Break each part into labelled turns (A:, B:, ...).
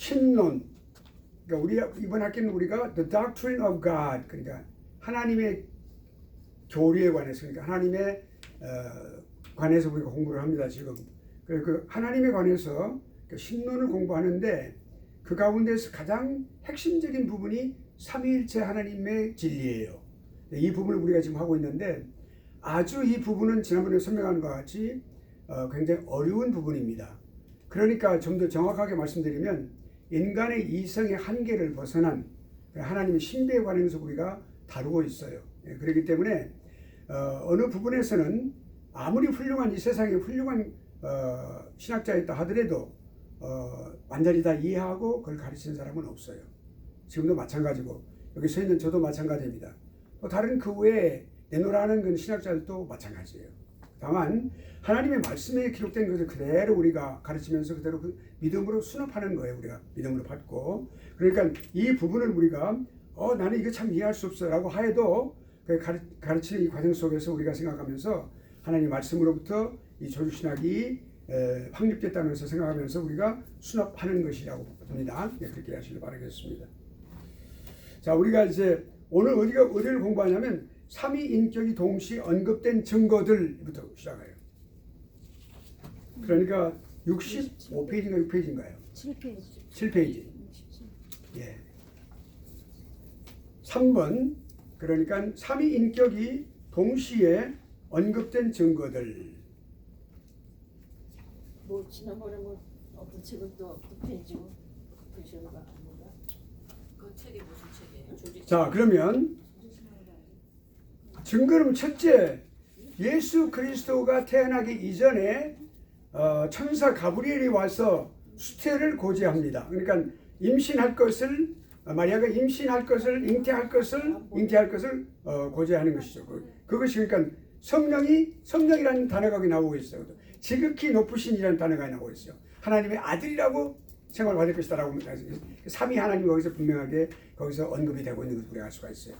A: 신론, 그러니까 우리 이번 학기는 우리가 The Doctrine of God, 그러니까 하나님의 교리에 관해서, 그러니까 하나님의 관해서 우리가 공부를 합니다 지금. 그래서 그 하나님에 관해서 신론을 공부하는데 그 가운데서 가장 핵심적인 부분이 삼위일체 하나님의 진리예요. 이 부분을 우리가 지금 하고 있는데 아주 이 부분은 지난번에 설명한 것과 같이 굉장히 어려운 부분입니다. 그러니까 좀 더 정확하게 말씀드리면 인간의 이성의 한계를 벗어난 하나님의 신비에 관해서 우리가 다루고 있어요. 그렇기 때문에 어느 부분에서는 아무리 훌륭한 이 세상에 훌륭한 신학자였다 하더라도 완전히 다 이해하고 그걸 가르치는 사람은 없어요. 지금도 마찬가지고 여기 서 있는 저도 마찬가지입니다. 다른 그 외에 내노라는 그 신학자들도 마찬가지예요. 다만 하나님의 말씀에 기록된 것을 그대로 우리가 가르치면서 그대로 그 믿음으로 수납하는 거예요. 우리가 믿음으로 받고. 그러니까 이 부분을 우리가 나는 이거 참 이해할 수 없어 라고 하여도 가르치는 이 과정 속에서 우리가 생각하면서 하나님 말씀으로부터 이 조주신학이 확립됐다는 것을 생각하면서 우리가 수납하는 것이라고 봅니다. 그렇게 하시길 바라겠습니다. 자, 우리가 이제 오늘 어디를 공부하냐면 삼위인격이 동시에 언급된 증거들부터 시작해요. 그러니까 65페이지인가 6페이지인가요? 7페이지. 예. 3번. 그러니까 삼위인격이 동시에 언급된 증거들.
B: 뭐 지난번에 뭐 어떤 책을 또 페이지고 보시는 거 아닌가? 그 책이 무슨 책이에요?
A: 자, 그러면 증거는 첫째, 예수 그리스도가 태어나기 이전에 천사 가브리엘이 와서 수태를 고지합니다. 그러니까 임신할 것을 마리아가 임신할 것을 잉태할 것을 고지하는 것이죠. 그것이 그러니까 성령이라는 단어가 거기 나오고 있어요. 지극히 높으신이라는 단어가 나오고 있어요. 하나님의 아들이라고 생각을 받을 것이다라고 삼위 하나님이 거기서 분명하게 거기서 언급이 되고 있는 것을 우리가 알 수가 있어요.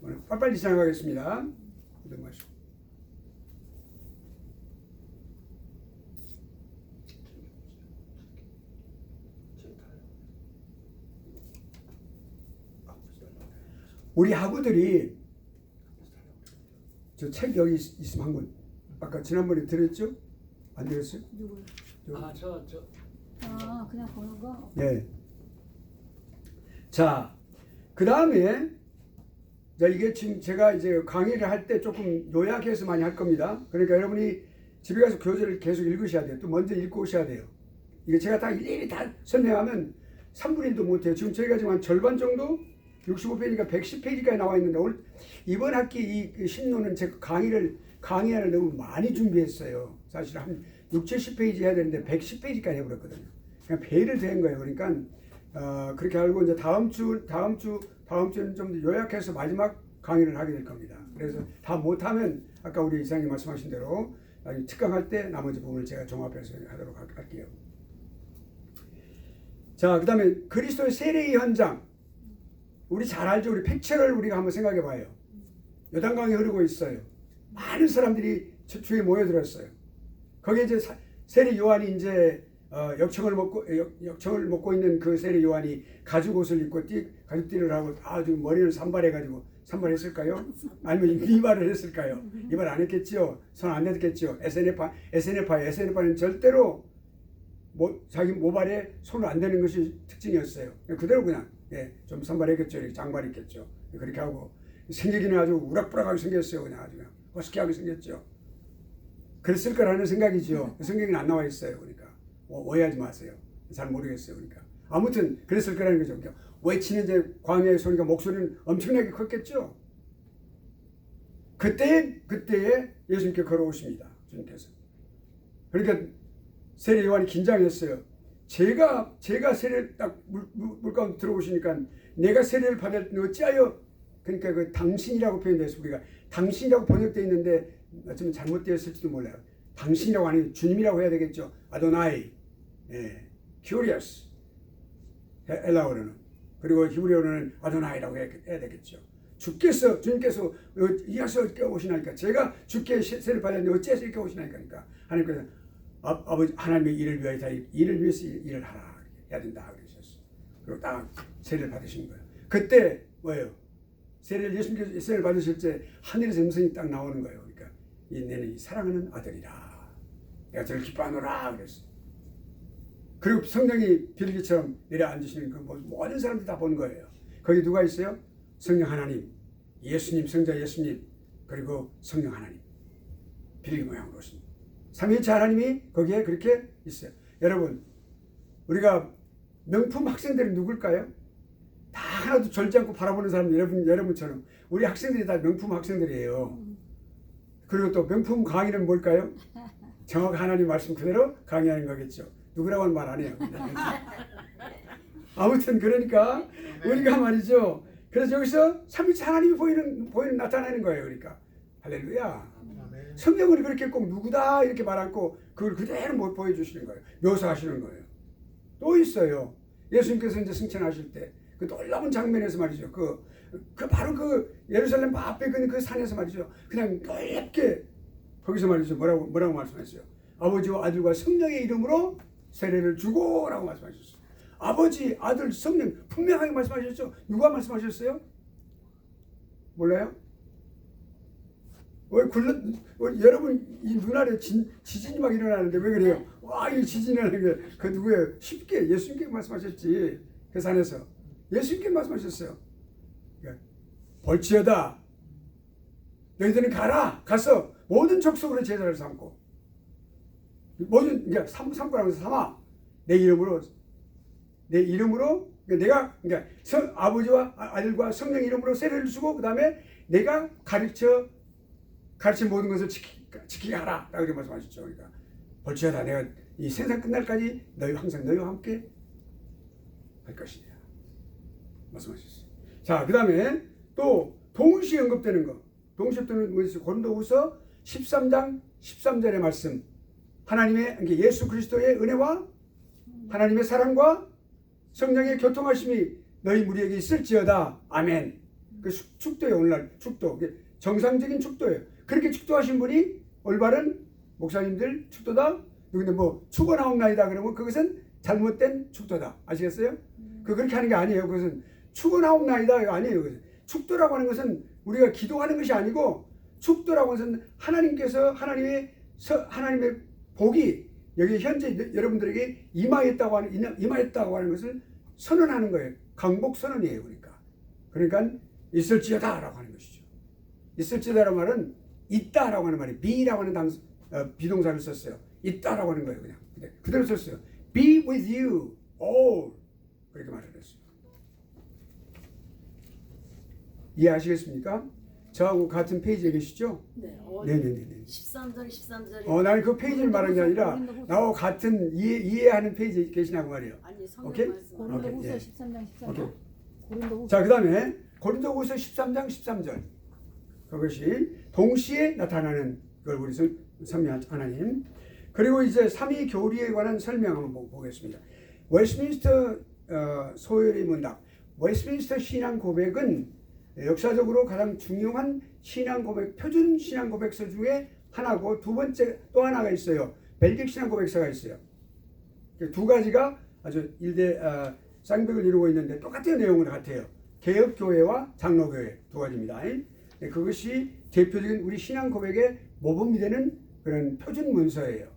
A: 오늘 빨리 진행하겠습니다. 우리 학우들이 저 책 여기 있으면 한번 아까 지난번에 들었죠? 안 들었어요?
C: 누구요? 그냥 보는 거?
A: 네. 자, 그 다음에 이게 지금 제가 이제 강의를 할 때 조금 요약해서 많이 할 겁니다. 그러니까 여러분이 집에 가서 교재를 계속 읽으셔야 돼요. 또 먼저 읽고 오셔야 돼요. 이게 제가 다 일일이 다 설명하면 3분의 1도 못해요. 지금 저희가 지금 한 절반 정도 65페이지가 110페이지까지 나와 있는데 오늘 이번 학기 이 신론은 제가 강의안을 너무 많이 준비했어요. 사실 한 60-70페이지 해야 되는데 110페이지까지 해버렸거든요. 그냥 배를 된 거예요. 그러니까 그렇게 알고 이제 다음 주는 좀 더 요약해서 마지막 강의를 하게 될 겁니다. 그래서 다 못하면 아까 우리 이사님 말씀하신 대로 특강할 때 나머지 부분을 제가 종합해서 하도록 할게요. 자, 그 다음에 그리스도의 세례의 현장. 우리 잘 알죠? 우리 팩처를 우리가 한번 생각해 봐요. 요단강이 흐르고 있어요. 많은 사람들이 주위에 모여들었어요. 거기에 이제 세례 요한이 이제 역청을 먹고 있는 그 세례 요한이 가죽 옷을 입고 가죽띠를 하고 아주 머리를 산발했을까요? 아니면 이발을 했을까요? 이발 안 했겠지요. 손 안 댔겠지요. SNF파는 절대로 자기 모발에 손을 안 대는 것이 특징이었어요. 그대로 그냥 좀 산발했겠죠. 장발했겠죠. 그렇게 하고 생기기는 아주 우락부락하게 생겼어요. 그냥 아주 허스키하게 생겼죠. 그랬을 거라는 생각이죠. 성경에는 안 나와 있어요. 그러니까 오해하지 마세요. 잘 모르겠어요. 그러니까 아무튼 그랬을 거라는 거죠. 그러니까 외치는 이제 광야의 소리가 목소리는 엄청나게 컸겠죠. 그때에 예수님께 걸어오십니다. 주님께서. 그러니까 세례 요한이 긴장했어요. 제가 세례를 딱 물 가운데 들어오시니까 내가 세례를 받았는데 어찌하여, 그러니까 그 당신이라고 표현돼서 우리가 당신이라고 번역되어 있는데 어쩌면 잘못되었을지도 몰라요. 당신이라고 아니고 주님이라고 해야 되겠죠. 아도나이, 큐리어스, 엘라어로는. 그리고 히브리어로는 아도나이라고 해야 되겠죠. 주님께서 이어서 깨우시나니까, 제가 주께 세례를 받았는데 어찌해서 이렇게 오시나니까, 하나님께서 아버지 하나님의 일을 위해서 일을 하라 해야 된다 그러셨어요. 그리고 딱 세례를 받으신 거예요. 그때 뭐예요? 세례를 예수님께서 세례를 받으실 때 하늘에서 음성이 딱 나오는 거예요. 그러니까 너는 사랑하는 아들이라. 내가 저를 기뻐하노라 그랬어요. 그리고 성령이 비둘기처럼 내려앉으시는 그 모든 사람들이 다 본 거예요. 거기 누가 있어요? 성령 하나님, 예수님, 성자 예수님, 그리고 성령 하나님. 비둘기 모양으로 오십니다. 삼위일체 하나님이 거기에 그렇게 있어요. 여러분, 우리가 명품 학생들은 누굴까요? 다 하나도 절지 않고 바라보는 사람 여러분처럼 우리 학생들이 다 명품 학생들이에요. 그리고 또 명품 강의는 뭘까요? 정확 하나님 말씀 그대로 강의하는 거겠죠. 누구라고는 말 안 해요. 아무튼 그러니까 우리가 말이죠. 그래서 여기서 삼위일체 하나님이 보이는 나타나는 거예요. 그러니까 할렐루야. 성경은 그렇게 꼭 누구다 이렇게 말 않고 그걸 그대로 못 보여주시는 거예요. 묘사하시는 거예요. 또 있어요. 예수님께서 이제 승천하실 때 그 놀라운 장면에서 말이죠. 그 바로 그 예루살렘 앞에 그 산에서 말이죠. 그냥 넓게 거기서 말이죠. 뭐라고 말씀하셨어요? 아버지와 아들과 성령의 이름으로 세례를 주고라고 말씀하셨어요. 아버지, 아들, 성령 분명하게 말씀하셨죠. 누가 말씀하셨어요? 몰라요? 여러분 이 눈알에 지진이 막 일어나는데 왜 그래요? 와, 이 지진이 일어나는 게 그 누구예요? 쉽게 예수님께 말씀하셨지. 그 산에서 예수님께 말씀하셨어요. 볼지어다 너희들은 가서 모든 족속으로 제자를 삼고 모든 삼고라고 해서 삼아 내 이름으로 내가 아버지와 아들과 성령 이름으로 세례를 주고 그 다음에 내가 가르친 모든 것을 지키게 하라. 라고 말씀하셨죠. 그러니까 볼지어다 내가 이 세상 끝날까지 항상 너희와 함께 할 것이냐 말씀하셨어요. 자, 그 다음에 또 동시에 언급되는 거. 동시에 언급되는 것이 고린도후서 13장 13절의 말씀. 하나님의 예수 그리스도의 은혜와 하나님의 사랑과 성령의 교통하심이 너희 무리에게 있을지어다. 아멘. 그 축도예요. 오늘날 축도. 정상적인 축도예요. 그렇게 축도하신 분이 올바른 목사님들 축도다. 근데 축원하옵나이다 그러면 그것은 잘못된 축도다. 아시겠어요? 그렇게 하는 게 아니에요. 그것은 축원하옵나이다 이거 아니에요. 축도라고 하는 것은 우리가 기도하는 것이 아니고 축도라고 하는 것은 하나님께서 하나님의 복이 여기 현재 여러분들에게 임하였다고 하는 것을 선언하는 거예요. 강복 선언이에요. 그러니까 있을지어다라고 하는 것이죠. 있을지어다라는 말은 있다라고 하는 말이 be라고 하는 비동사를 썼어요. 있다라고 하는 거예요. 그냥 그대로 썼어요. Be with you all 그렇게 말을 했어요. 이해하시겠습니까? 저하고 같은 페이지에 계시죠?
B: 네.
A: 네네네.
B: 13절.
A: 나는 그 페이지를 말한 게 아니라 나하고 같은 이해하는 페이지에 계시냐고 말이에요.
B: 아니 성경
A: 오케이?
B: 말씀.
C: 고린도후서
A: 예.
C: 13장 13절.
A: 오케이.
C: 고린도후서.
A: 자, 그 다음에 고린도후서 13장 13절. 그것이 동시에 나타나는 걸 우리 삼위 하나님. 그리고 이제 삼위 교리에 관한 설명 한번 보겠습니다. 웨스트민스터 소요리 문답. 웨스트민스터 신앙 고백은 역사적으로 가장 중요한 신앙 고백, 표준 신앙 고백서 중에 하나고 두 번째 또 하나가 있어요. 벨릭 신앙 고백서가 있어요. 두 가지가 아주 일대 쌍벽을 이루고 있는데 똑같은 내용을 같아요. 개혁교회와 장로교회 두 가지입니다. 그것이 대표적인 우리 신앙 고백의 모범이 되는 그런 표준 문서예요.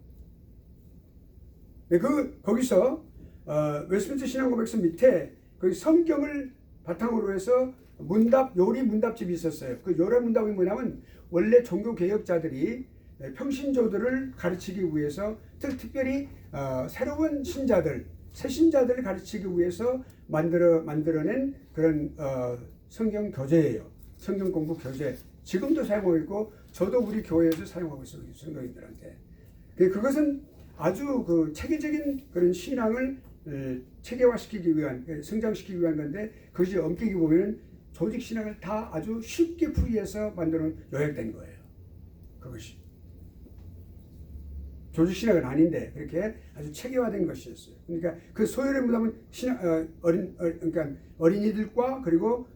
A: 거기서 웨스트민스터 신앙 고백서 밑에 그 성경을 바탕으로 해서 요리 문답집이 있었어요. 그 요리 문답이 뭐냐면 원래 종교 개혁자들이 평신조들을 가르치기 위해서 특별히 새로운 신자들, 새 신자들을 가르치기 위해서 만들어낸 그런 성경 교재예요. 성경 공부 교재. 지금도 사용하고 있고 저도 우리 교회에서 사용하고 있어요. 성도인들한테. 그것은 아주 그 체계적인 그런 신앙을 체계화시키기 위한, 성장시키기 위한 건데 그것이 엄격히 보면 조직 신앙을 다 아주 쉽게 풀이해서 만들어 요약된 거예요. 그것이. 조직 신학은 아닌데 그렇게 아주 체계화된 것이었어요. 그러니까 그 소요리 문답은 그러니까 어린이들과 그리고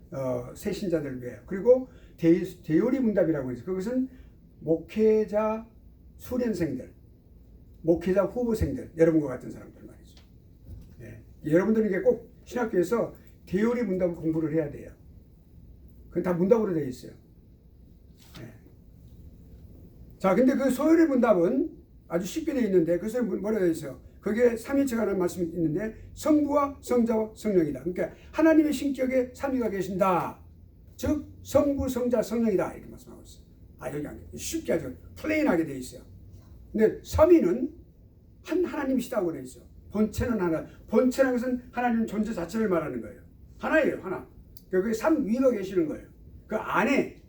A: 새 신자들을 위해 그리고 대요리 문답이라고 해서 그것은 목회자 수련생들, 목회자 후보생들, 여러분과 같은 사람들 말이죠. 네. 여러분들은 이게 꼭 신학교에서 대요리 문답을 공부를 해야 돼요. 그건 다 문답으로 되어 있어요. 네. 자, 근데 그 소요리 문답은 아주 쉽게 되어 있는데 그 소요리 뭐라 되어 있어요? 거기에 삼위체가 라는 말씀이 있는데 성부와 성자와 성령이다. 그러니까 하나님의 신격에 삼위가 계신다. 즉 성부, 성자, 성령이다. 이렇게 말씀하고 있어요. 여기 쉽게 아주 플레인하게 되어 있어요. 근데 삼위는 한 하나님이시다고 되어 있어요. 본체는 하나. 본체라는 것은 하나님 존재 자체를 말하는 거예요. 하나예요, 하나. 그게 삼위가 계시는 거예요. 그 안에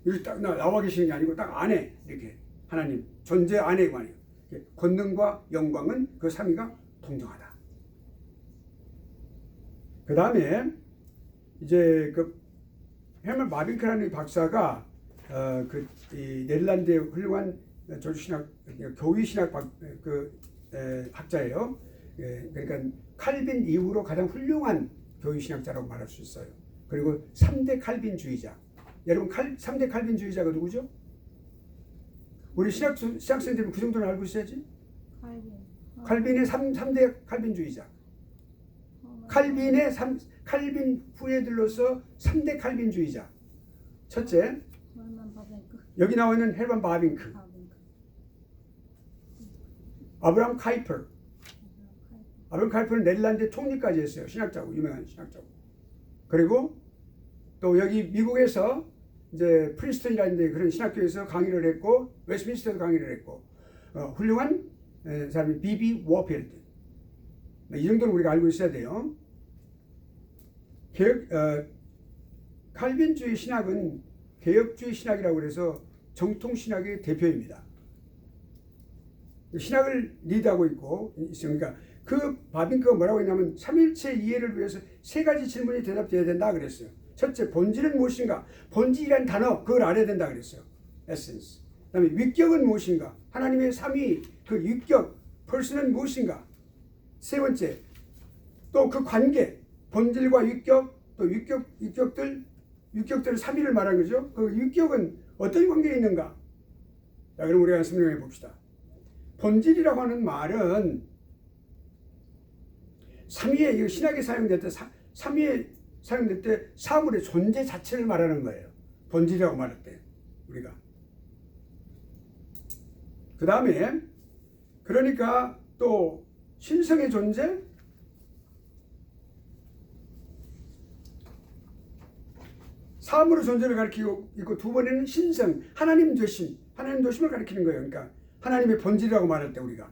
A: 이렇게 딱 나와 계시는 게 아니고 딱 안에 이렇게 하나님 존재 안에 말이에요. 권능과 영광은 그 삼위가 동등하다. 그 다음에 이제 그 헤먼 바빙크라는 박사가 이 네덜란드의 훌륭한 조주신학 교위신학 학자예요. 그러니까 칼빈 이후로 가장 훌륭한 교위신학자라고 말할 수 있어요. 그리고 3대 칼빈주의자. 여러분 3대 칼빈주의자가 누구죠? 우리 신학생들은 그 정도는 알고 있어야지. 칼빈의 3대 칼빈주의자. 칼빈 후예들로서 3대 칼빈주의자. 첫째, 여기 나와 있는 헬반 바빙크, 아브라함 카이퍼. 아브라함 카이퍼는 네덜란드 총리까지 했어요. 신학자고, 유명한 신학자고. 그리고 또 여기 미국에서 이제 프린스턴이라는 데 그런 신학교에서 강의를 했고 웨스트민스터도 강의를 했고 훌륭한 사람이 비비 워필드. 이 정도는 우리가 알고 있어야 돼요. 칼빈주의 신학은 개혁주의 신학이라고 해서 정통신학의 대표입니다. 신학을 리드하고 있으니까 그 바빙크가 뭐라고 했냐면 삼일체 이해를 위해서 세 가지 질문이 대답되어야 된다 그랬어요. 첫째, 본질은 무엇인가? 본질이라는 단어 그걸 알아야 된다 그랬어요. 에센스. 그다음에 위격은 무엇인가? 하나님의 삼위 그 위격 person은 무엇인가? 세 번째, 또 그 관계 본질과 위격 또 위격들 삼위를 말하는 거죠. 그 위격은 어떤 관계에 있는가? 자, 그럼 우리가 설명해 봅시다. 본질이라고 하는 말은 삼위에 신학에 사용될 때 삼위에 사용될 때 사물의 존재 자체를 말하는 거예요. 본질이라고 말할 때 우리가. 그 다음에 그러니까 또 신성의 존재, 사물의 존재를 가리키고 있고 두 번에는 신성, 하나님 되심을 가리키는 거예요. 그러니까 하나님의 본질이라고 말할 때 우리가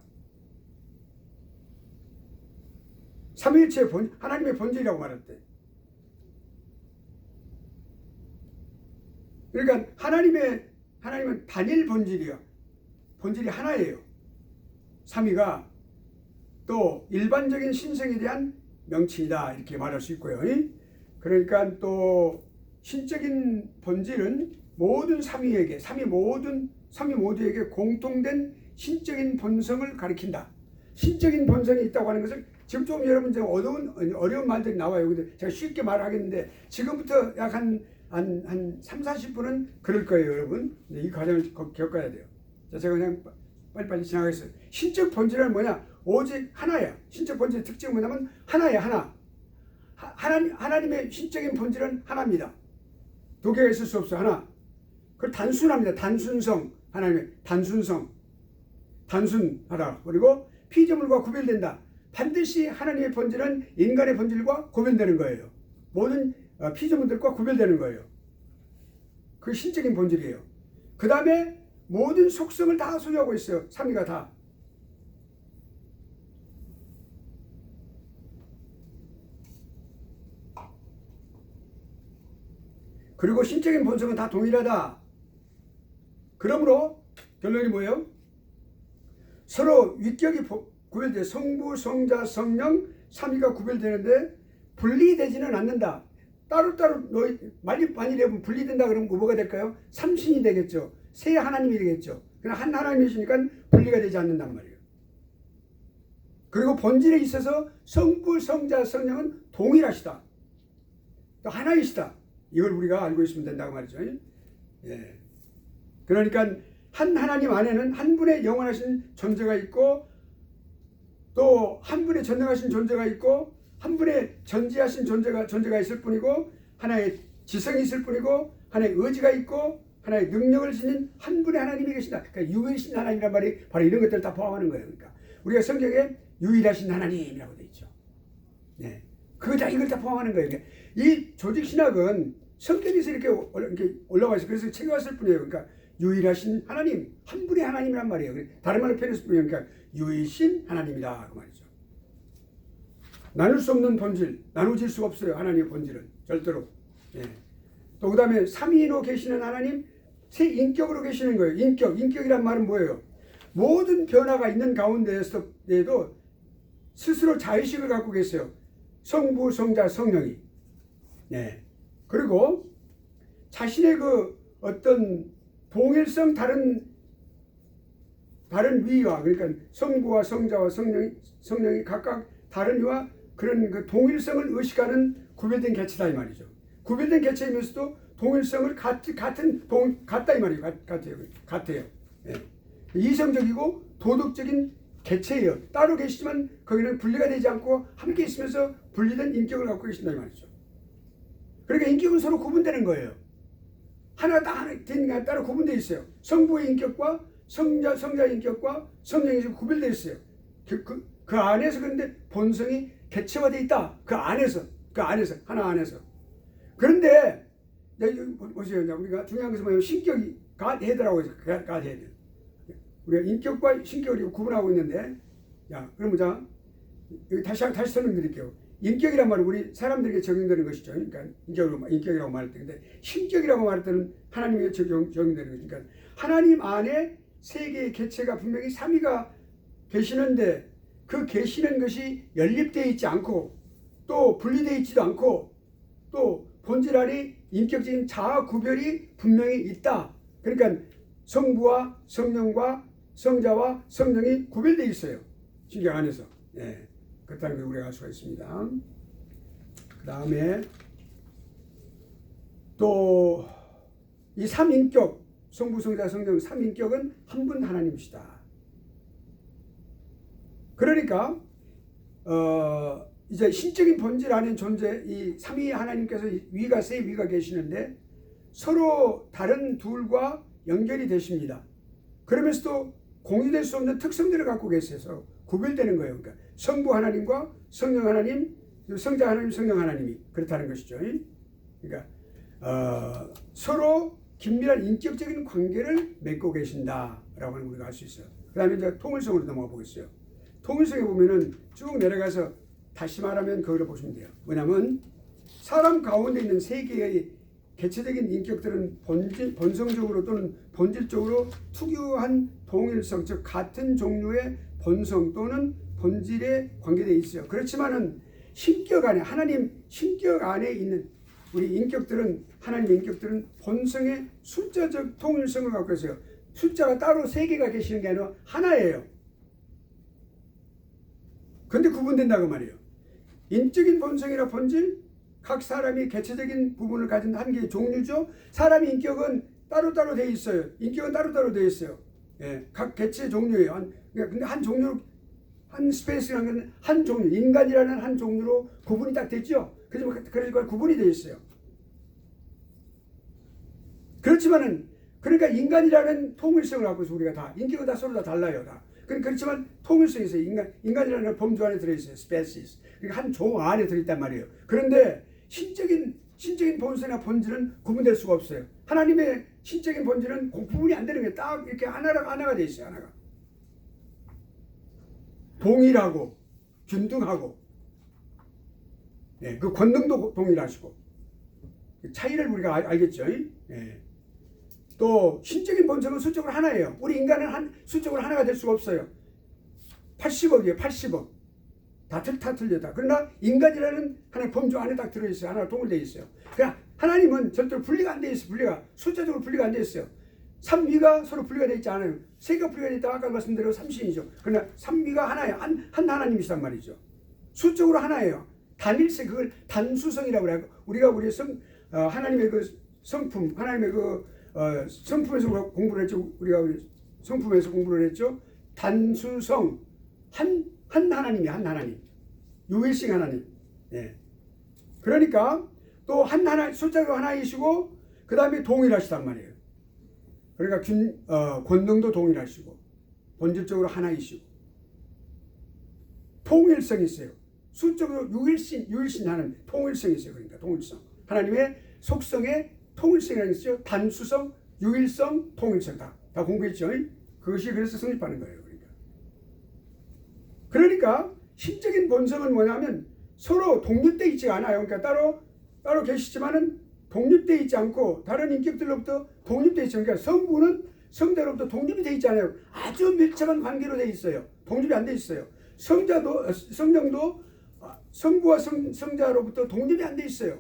A: 삼위일체의 하나님의 본질이라고 말할 때 그러니까 하나님은 단일 본질이요. 본질이 하나예요. 삼위가 또 일반적인 신성에 대한 명칭이다 이렇게 말할 수 있고요. 그러니까 또 신적인 본질은 모든 삼위 모두에게 공통된 신적인 본성을 가리킨다. 신적인 본성이 있다고 하는 것을 지금 좀 여러분 어려운 말들이 나와요. 근데 제가 쉽게 말하겠는데 지금부터 약 한 30-40분은 그럴 거예요, 여러분. 이 과정을 겪어야 돼요. 자, 제가 그냥 빨리빨리 지나가겠어요. 신적 본질은 뭐냐? 오직 하나야. 신적 본질의 특징은 뭐냐면 하나야, 하나. 하나님의 신적인 본질은 하나입니다. 두 개가 있을 수 없어, 하나. 그 단순합니다. 단순성. 하나님의 단순하다. 그리고 피조물과 구별된다. 반드시 하나님의 본질은 인간의 본질과 구별되는 거예요. 모든 피조물들과 구별되는 거예요. 그게 신적인 본질이에요. 그 다음에 모든 속성을 다 소유하고 있어요. 삼위가 다. 그리고 신적인 본성은 다 동일하다. 그러므로 결론이 뭐예요? 서로 위격이 구별돼 성부, 성자, 성령 삼위가 구별되는데 분리되지는 않는다. 따로따로 만일에 분리된다 그러면 뭐가 될까요? 삼신이 되겠죠. 세 하나님이 되겠죠. 그냥 한 하나님이시니까 분리가 되지 않는단 말이에요. 그리고 본질에 있어서 성부, 성자, 성령은 동일하시다. 또 하나이시다. 이걸 우리가 알고 있으면 된다고 말이죠. 예. 그러니까 한 하나님 안에는 한 분의 영원하신 존재가 있고 또 한 분의 전능하신 존재가 있고 한 분의 전지하신 존재가 있을 뿐이고 하나의 지성이 있을 뿐이고 하나의 의지가 있고 하나의 능력을 지닌 한 분의 하나님이 계신다. 그러니까 유일신 하나님이란 말이 바로 이런 것들을 다 포함하는 거예요. 그러니까 우리가 성경에 유일하신 하나님이라고 되어 있죠. 네, 이걸 다 포함하는 거예요. 그러니까 이 조직 신학은 성경에서 이렇게 올라와 있어요. 그래서 챙겨왔을 뿐이에요. 그러니까 유일하신 하나님, 한 분의 하나님이란 말이에요. 다른 말로 표현했을 뿐이에요. 그러니까 유일신 하나님이다 그 말이죠. 나눌 수 없는 본질, 나누질 수가 없어요. 하나님의 본질은 절대로. 예. 또 그다음에 삼위로 계시는 하나님, 세 인격으로 계시는 거예요. 인격이란 말은 뭐예요? 모든 변화가 있는 가운데에도 스스로 자의식을 갖고 계세요. 성부, 성자, 성령이. 예. 그리고 자신의 그 어떤 동일성 다른 위와, 그러니까 성부와 성자와 성령이 각각 다른 위와 그런 그 동일성을 의식하는 구별된 개체다 이 말이죠. 구별된 개체이면서도 동일성을 같다 이 말이에요. 같아요. 예. 이성적이고 도덕적인 개체예요. 따로 계시지만 거기는 분리가 되지 않고 함께 있으면서 분리된 인격을 갖고 계신다 이 말이죠. 그러니까 인격은 서로 구분되는 거예요. 하나가 따로 구분되어 있어요. 성부의 인격과 성자의 인격과 성령이 구별되어 있어요. 그 안에서 그런데 본성이 개체화되어 있다. 그 안에서 하나 안에서. 그런데 보세요. 우리가 중요한 것은 뭐예요? 신격이 가해더라고 해서 가해드. 우리가 인격과 신격을 구분하고 있는데, 그럼 자 여기 다시 설명드릴게요. 인격이란 말은 우리 사람들에게 적용되는 것이죠. 그러니까 인격이라고 말할 때, 근데 신격이라고 말할 때는 하나님에게 적용되는 거죠. 그러니까 하나님 안에 세 개의 개체가 분명히 삼위가 계시는데 그 계시는 것이 연립되어 있지 않고 또 분리되어 있지도 않고 또 본질 안에 인격적인 자아 구별이 분명히 있다. 그러니까 성부와 성령과 성자와 성령이 구별되어 있어요. 신경 안에서. 예. 그렇다는 걸 우리가 알 수가 있습니다. 그 다음에 또 이 삼인격, 성부, 성자, 성령 삼인격은 한 분 하나님이시다. 그러니까 이제 신적인 본질 안에 존재 이 삼위 하나님께서 세 위가 계시는데 서로 다른 둘과 연결이 되십니다. 그러면서도 공유될 수 없는 특성들을 갖고 계세요. 서로 구별되는 거예요. 그러니까 성부 하나님과 성령 하나님, 성자 하나님, 성령 하나님이 그렇다는 것이죠. 그러니까 서로 긴밀한 인격적인 관계를 맺고 계신다라고 하는 우리가 알 수 있어요. 그 다음에 이제 통일성으로 넘어가 보겠어요. 통일성에 보면은 쭉 내려가서 다시 말하면 그걸 보시면 돼요. 뭐냐면 사람 가운데 있는 세 개의 개체적인 인격들은 본성적으로 또는 본질적으로 특유한 동일성, 즉 같은 종류의 본성 또는 본질에 관계되어 있어요. 그렇지만은 신격 안에, 하나님 신격 안에 있는 우리 인격들은, 하나님의 인격들은 본성의 숫자적 통일성을 갖고 있어요. 숫자가 따로 세 개가 계시는 게 아니라 하나예요. 그런데 구분된다고 말이에요. 인적인 본성이나 본질, 각 사람이 개체적인 부분을 가진 한 개의 종류죠. 사람의 인격은 따로따로 되어 있어요. 인격은 따로따로 되어 있어요. 예, 각 개체 종류예요. 근데 한 종류, 한 스페이스라는 건 한 종류, 인간이라는 한 종류로 구분이 딱 됐죠. 그러니까 구분이 되어 있어요. 그렇지만은, 그러니까 인간이라는 통일성을 갖고 있어요. 우리가 다. 인격은 다 서로 다 달라요. 다. 그렇지만 통일성이 있어요. 인간이라는 범주 안에 들어있어요. 스페시스. 그러니까 한 종 안에 들어있단 말이에요. 그런데 신적인 본성이나 본질은 구분될 수가 없어요. 하나님의 신적인 본질은 구분이 안 되는 게 딱 이렇게 하나가 돼 있어요. 하나가. 동일하고 균등하고, 예, 그 권능도 동일하시고, 차이를 우리가 알겠죠. 예. 또 신적인 본성은 수적으로 하나예요. 우리 인간은 수적으로 하나가 될 수가 없어요. 80억이에요. 80억. 다 틀렸다. 그러나 인간이라는 하나의 범주 안에 딱 들어있어요. 하나가 동일되어 있어요. 그러니까 하나님은 절대로 분리가 안 되어 있어요. 숫자적으로 분리가 안 되어 있어요. 삼위가 서로 분리가 되어 있지 않아요. 세계가 분리가 되어 있다. 아까 말씀드린 삼신이죠. 그러나 삼위가 하나예요. 한 하나님이시단 말이죠. 수적으로 하나예요. 단일성, 그걸 단수성이라고 그래요. 우리가 하나님의 그 성품, 하나님의 그 성품에서 공부를 했죠. 우리가 성품에서 공부를 했죠. 단수성, 한 하나님이 한 하나님. 유일신 하나님. 예. 그러니까 또 한 하나 숫자가 하나이시고 그 다음에 동일하시단 말이에요. 그러니까 권능도 동일하시고 본질적으로 하나이시고 통일성이 있어요. 수적으로 유일신 하나님 통일성이 있어요. 그러니까 통일성. 하나님의 속성의 통일성이라는 것이죠. 단수성, 유일성, 통일성 다 공부했죠. 그것이 그래서 성립하는 거예요. 그러니까 신적인 본성은 뭐냐면 서로 독립되어 있지가 않아요. 그러니까 따로 계시지만은 독립되어 있지 않고 다른 인격들로부터 독립되어 있죠. 그러니까 성부는 성자로부터 독립이 되어 있지 않아요. 아주 밀접한 관계로 되어 있어요. 독립이 안 되어 있어요. 성령도 성부와 성자로부터 독립이 안 되어 있어요.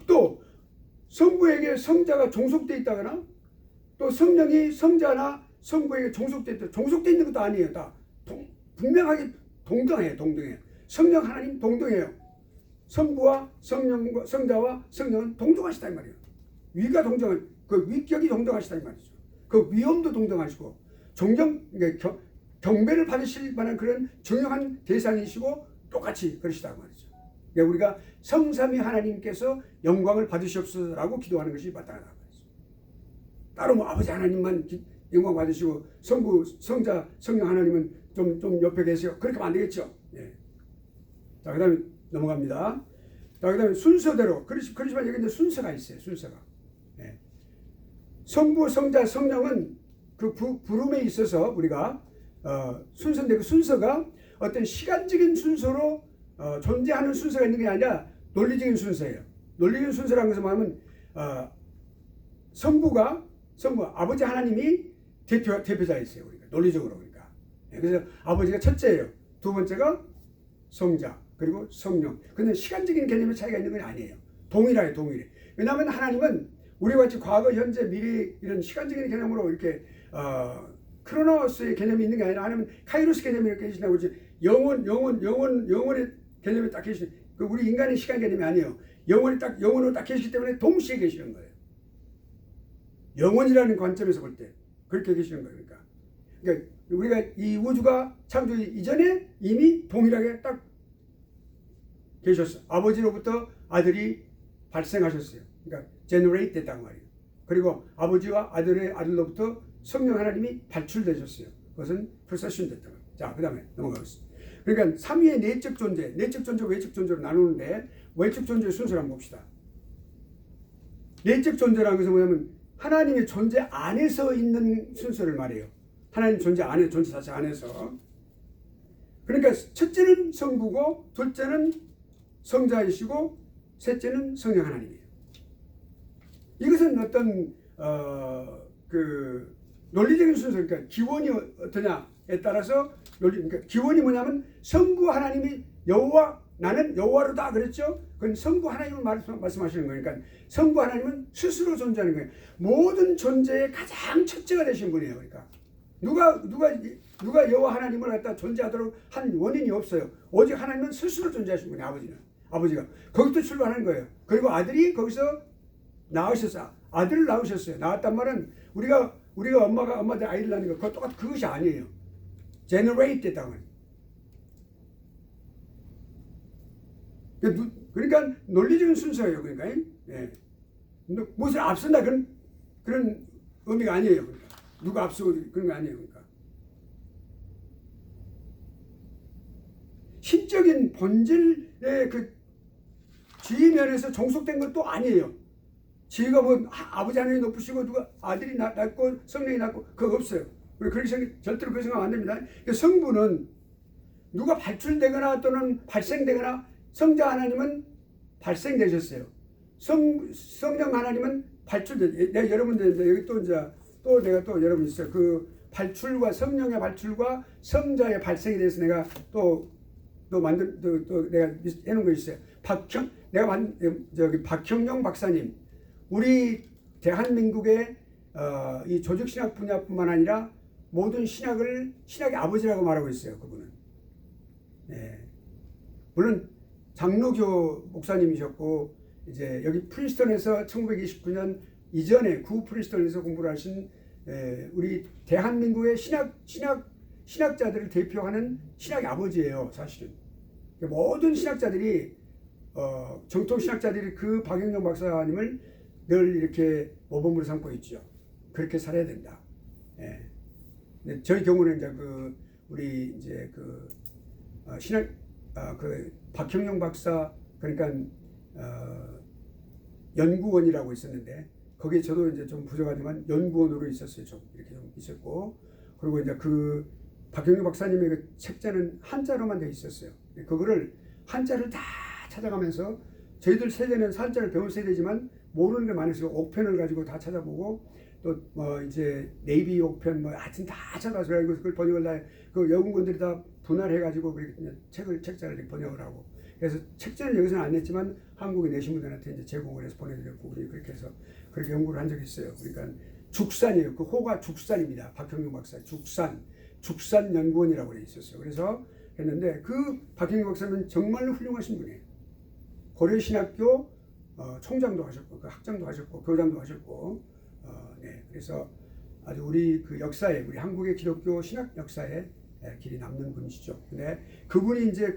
A: 또 성부에게 성자가 종속되어 있다거나 또 성령이 성자나 성부에게 종속되어 있는 것도 아니에요. 다 분명하게 동등해요. 성령 하나님 동등해요. 성부와 성령과 성자와 성령은 동등하시다 이 말이에요. 위가 동등한 그 위격이 동등하시다 이 말이죠. 그 위엄도 동등하시고 경배를 받으실 만한 그런 중요한 대상이시고 똑같이 그러시다 말이죠. 그러니까 우리가 성삼위 하나님께서 영광을 받으시옵소서라고 기도하는 것이 마땅하다 말이죠. 따로 뭐 아버지 하나님만 영광 받으시고 성부, 성자, 성령 하나님은 좀 옆에 계세요. 그렇게 하면 안 되겠죠. 예. 자, 그 다음에 넘어갑니다. 자, 그 다음에 순서대로 그렇지만 여기 이제 순서가 있어요. 순서가. 예. 성부, 성자, 성령은 그 부름에 있어서 우리가 순서인데 그 순서가 어떤 시간적인 순서로 존재하는 순서가 있는 게 아니라 논리적인 순서예요. 논리적인 순서라는 것은 뭐냐면 성부 아버지 하나님이 대표자이세요. 우리가 논리적으로 그러니까. 그래서 아버지가 첫째예요. 두 번째가 성자 그리고 성령. 근데 시간적인 개념의 차이가 있는 건 아니에요. 동일해. 왜냐하면 하나님은 우리와 같이 과거, 현재, 미래 이런 시간적인 개념으로 이렇게 크로노스의 개념이 있는 게 아니라 하나님은 카이로스 개념이 이렇게 계신다고 그러지 영원의 개념이 딱 계시. 그 우리 인간의 시간 개념이 아니에요. 영원으로 딱 계시기 때문에 동시에 계시는 거예요. 영원이라는 관점에서 볼 때 그렇게 계시는 거예요. 그러니까 우리가 이 우주가 창조되기 이전에 이미 동일하게 딱 계셨어. 아버지로부터 아들이 발생하셨어요. 그러니까 제너레이트 됐단 말이에요. 그리고 아버지와 아들로부터 성령 하나님이 발출되셨어요. 그것은 프로세션 됐단 말이에요. 자, 그 다음에 넘어가겠습니다. 그러니까 삼위의 내적 존재, 외적 존재로 나누는데 외적 존재의 순서를 한번 봅시다. 내적 존재라는 것은 뭐냐면 하나님의 존재 안에서 있는 순서를 말해요. 하나님 존재 자체 안에서. 그러니까 첫째는 성부고 둘째는 성자이시고 셋째는 성령 하나님이에요. 이것은 어떤 그 논리적인 순서, 그러니까 기원이 어떠냐에 따라서 그러니까 기원이 뭐냐면 성부 하나님이 나는 여호와로다 그랬죠. 그건 성부 하나님을 말씀하시는 거예요. 그러니까 성부 하나님은 스스로 존재하는 거예요. 모든 존재의 가장 첫째가 되신 분이에요. 그러니까 누가 여호와 하나님을 갖다 존재하도록 한 원인이 없어요. 오직 하나님은 스스로 존재하신 분이에요. 아버지가 거기서 출발하는 거예요. 그리고 아들이 거기서 낳으셨어요. 아들을 낳으셨어요. 낳았단 말은 우리가 엄마들 아이를 낳는 거 그것이 아니에요. 제너레이트 됐다고 말이에요. 그러니까 논리적인 순서예요. 그러니까 예. 무엇을 앞선다 그런 의미가 아니에요. 그러니까 누가 앞서고 그런 거 아니에요. 그러니까 신적인 본질의 그 지위면에서 종속된 것도 아니에요. 지위가 뭐 아버지 하나님이 높으시고 누가 아들이 낳고 성령이 낳고 그거 없어요. 우리 절대로 그 생각 안 됩니다. 그러니까 성부는 누가 발출되거나 또는 발생되거나 성자 하나님은 발생되셨어요. 성령 하나님은 내가 여러분들 여기 내가 또 여러분 있어요. 그 발출과 성령의 발출과 성자의 발생에 대해서 내가 또 내가 해놓은 거 있어요. 박형용 박사님, 우리 대한민국의 이 조직신학 분야뿐만 아니라 모든 신학의 아버지라고 말하고 있어요. 그분은. 네. 물론 장로교 목사님이셨고 이제 여기 프린스턴에서 1929년 이전에 구 프린스턴에서 공부를 하신 우리 대한민국의 신학자들을 대표하는 신학의 아버지예요, 사실은. 모든 신학자들이 정통 신학자들이 그 박영영 박사님을 늘 이렇게 모범으로 삼고 있죠. 그렇게 살아야 된다. 예. 저희 경우는 이제 우리 이제 신학 박형용 박사 그러니까 연구원이라고 있었는데 거기에 저도 이제 좀 부족하지만 연구원으로 있었어요. 좀 이렇게 좀 있었고 그리고 이제 박형용 박사님의 그 책자는 한자로만 되어 있었어요. 그거를 한자를 다 찾아가면서 저희들 세대는 한자를 배운 세대지만 모르는 게 많아서 옥편을 가지고 다 찾아보고 또 이제 네이비 옥편 하여튼 다 찾아서 그걸 번역을 다 그 여군군들이 다 분할해 가지고 그렇게 책자를 이렇게 번역을 하고 그래서 책자는 여기서는 안 냈지만 한국에 내신 분들한테 이제 제공을 해서 보내드렸고 우리 그렇게 해서 그렇게 연구를 한 적이 있어요. 그러니까 죽산이에요. 그 호가 죽산입니다. 박형용 박사 죽산 연구원이라고 돼 있었어요. 그래서 했는데 그 박형용 박사는 정말로 훌륭하신 분이에요. 고려신학교 총장도 하셨고 그 학장도 하셨고 교장도 하셨고 네. 그래서 아주 우리 그 역사에 우리 한국의 기독교 신학 역사에 길이 남는 분이시죠. 근데 그분이 이제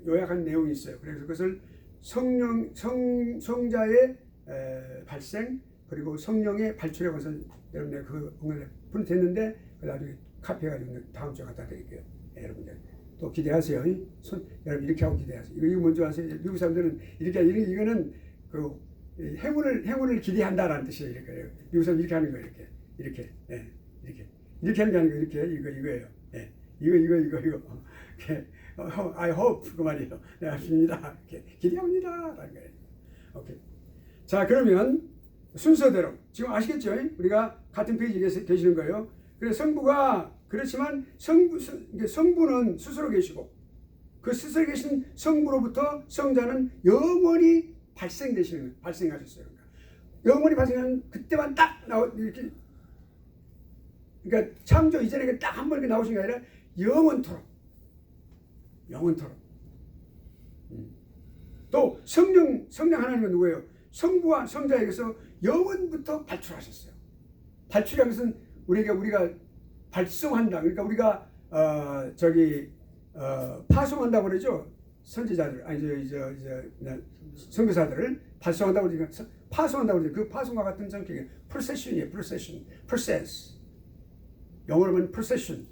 A: 요약한 내용이 있어요. 그래서 그것을 성자의 발생 그리고 성령의 발출에 관해서 여러분들 그 공연에 프린트했는데 나중에 카피해가지고 다음 주에 갖다 드릴게요. 네, 여러분들 또 기대하세요. 여러분 이렇게 하고 기대하세요. 이거 뭔지 아세요? 미국 사람들은 이거는 행운을 기대한다라는 뜻이에요. 이렇게 미국 사람 이렇게 하는 거예요. 이렇게 하는 게 아니고 이거예요. 네. 이거. I hope 그 말이에요. 네, 맞습니다. 기대합니다. 라는 거예요. 오케이. 자, 그러면 순서대로 지금 아시겠죠? 우리가 같은 페이지에 계시는 거예요. 그래서 성부가 그렇지만 성부는 스스로 계시고 그 스스로 계신 성부로부터 성자는 영원히 발생하셨어요. 그러니까 영원히 발생하는 그때만 딱 이렇게 그러니까 창조 이전에 딱 한 번 나오신 게 아니라 영원토록. 또 성령 하나님은 누구예요? 성부와 성자에게서 영원부터 발출하셨어요. 발출이라는 것은 우리가 발송한다. 그러니까 우리가 파송한다고 그러죠. 선지자들 선교사들을 발송한다고 그러니까 파송한다고 그러죠. 그 파송과 같은 성격이에요. procession이에요. process. 영어로는 procession.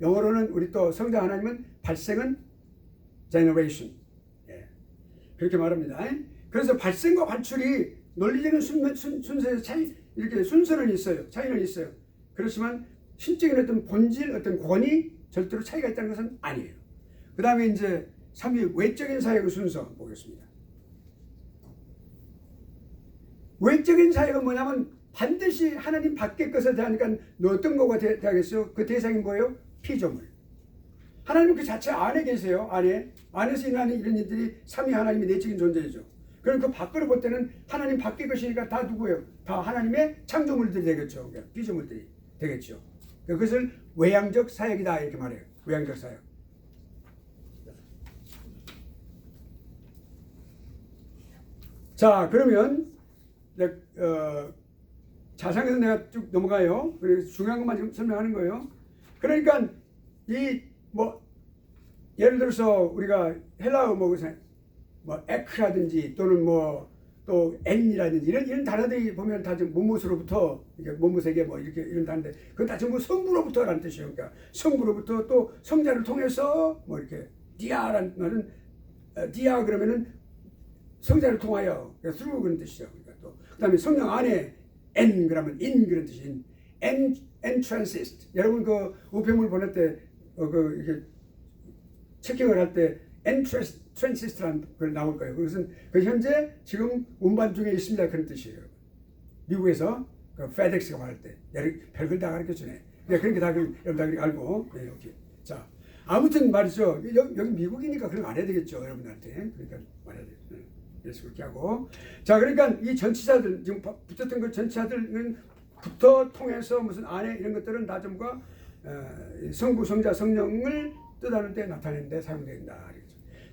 A: 영어로는 우리 또 성자 하나님은 발생은 generation. 예. 그렇게 말합니다. 그래서 발생과 발출이 논리적인 순서에서 이렇게 순서는 있어요. 차이는 있어요. 그렇지만 신적인 어떤 본질, 어떤 권위 절대로 차이가 있다는 것은 아니에요. 그 다음에 이제 3위 외적인 사역의 순서 보겠습니다. 외적인 사역은 뭐냐면 반드시 하나님 밖의 것에 대하니까 어떤 거가 되겠어요? 그 대상이 뭐예요? 피조물. 하나님 그 자체 안에 계세요. 안에서 일어나는 이런 일들이 삼위 하나님의 내적인 존재이죠. 그럼 그 밖으로 볼 때는 하나님 밖의 것이니까 다 누구예요? 다 하나님의 창조물들이 되겠죠. 피조물들이 되겠죠. 그것을 외양적 사역이다 이렇게 말해요. 외양적 사역. 자, 그러면 자상에서 내가 쭉 넘어가요. 그래서 중요한 것만 지금 설명하는 거예요. 그러니까 예를 들어서 우리가 헬라어 에크라든지 또는 또 엔이라든지 이런 단어들이 보면 다 지금 몸무스로부터 몸무색에 이렇게 이런 단어인데 그건 다 전부 성부로부터라는 뜻이에요. 그러니까 성부로부터 또 성자를 통해서 이렇게 디아라는 말은 디아 그러면은 성자를 통하여 through 그런 뜻이죠. 그러니까 또 그다음에 성령 안에 en 그러면 in 그런 뜻인 entranced. 여러분 그 우편물 보낼 때 이렇게 체킹을 할 때 entranced라는 걸 나올 거예요. 그것은 현재 지금 운반 중에 있습니다 그런 뜻이에요. 미국에서 그 FedEx가 말할 때 별걸 다 가르쳐 주네. 그런 게 다 여러분 다 알고 이렇게. 자, 아무튼 말이죠. 여기 미국이니까 그런 거 안 해야 되겠죠 여러분한테. 그러니까 말해야 돼요. 그래서 그렇게 하고. 자, 그러니까 이 전치사들 지금 붙었던 그 전치사들은 부터 통해서 무슨 안에 이런 것들은 다 전부 성부, 성자, 성령을 뜻하는 데 나타내는 데 사용된다.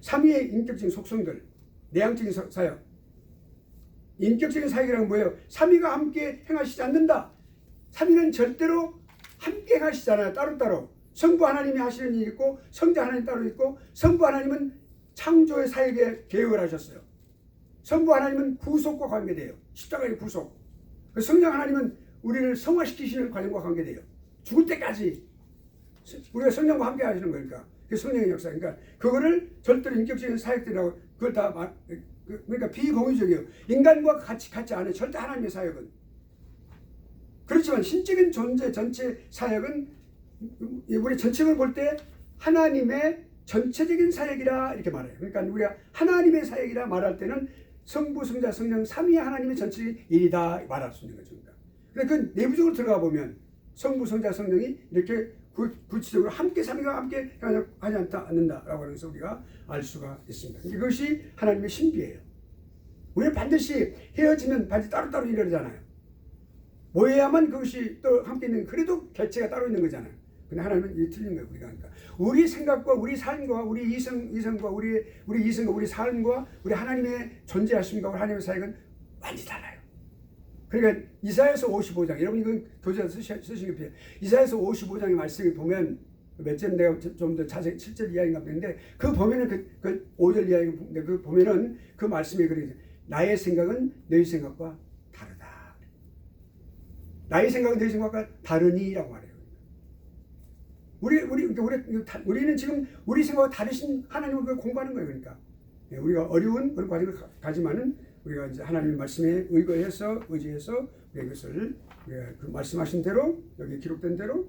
A: 삼위의 인격적인 속성들, 내향적인 사역. 인격적인 사역이란 뭐예요? 삼위가 함께 행하시지 않는다. 삼위는 절대로 함께 하시잖아요. 따로따로. 성부 하나님이 하시는 일이 있고 성자 하나님 따로 있고, 성부 하나님은 창조의 사역에 계획을 하셨어요. 성부 하나님은 구속과 관계돼요. 십자가의 구속. 성령 하나님은 우리를 성화시키시는 과정과 관계돼요. 죽을 때까지 우리가 성령과 함께 하시는 거니까. 그게 성령의 역사. 그러니까 그거를 절대로 인격적인 사역들이라고, 그걸 다 그러니까 비공유적이에요. 인간과 같이 않아요. 절대 하나님의 사역은. 그렇지만 신적인 존재 전체 사역은 우리 전체를 볼 때 하나님의 전체적인 사역이라 이렇게 말해요. 그러니까 우리가 하나님의 사역이라 말할 때는 성부, 성자, 성령 삼위 하나님의 전체 일이다 말할 수 있는 거죠. 그러니까 그 내부적으로 들어가 보면 성부, 성자, 성령이 이렇게 구체적으로 함께 삼위가 함께 하지 않는다라고 하는 것을 우리가 알 수가 있습니다. 이것이 하나님의 신비예요. 우리는 반드시 헤어지면 반드시 따로따로 이러잖아요. 모여야만 그것이 또 함께 있는, 그래도 개체가 따로 있는 거잖아요. 근데 하나님은 이게 틀린 거예요. 우리가. 그러니까 우리 생각과 우리 삶과 우리 이성과 우리 이성과 우리 삶과 우리 하나님의 존재하심과 우리 하나님의 사역은 완전히 달라요. 그러니까 이사야서 55장, 여러분 이건 교재에서 쓰신 게 필요해요. 이사야서 55장의 말씀을 보면 몇 절 내가 좀 더 자세히 7절 이하인가 보는데, 그 보면은 그 5절 이하인데 그 보면은 그 말씀이 그러죠. 나의 생각은 너희 생각과 다르다. 나의 생각은 너희 생각과 다르니라고 말해요. 우리는 지금 우리 생각과 다르신 하나님을 공부하는 거예요. 그러니까 우리가 어려운 그런 과정을 가지만은 우리가 이제 하나님의 말씀에 의지해서 우리가 이것을 그 말씀하신 대로, 여기 기록된 대로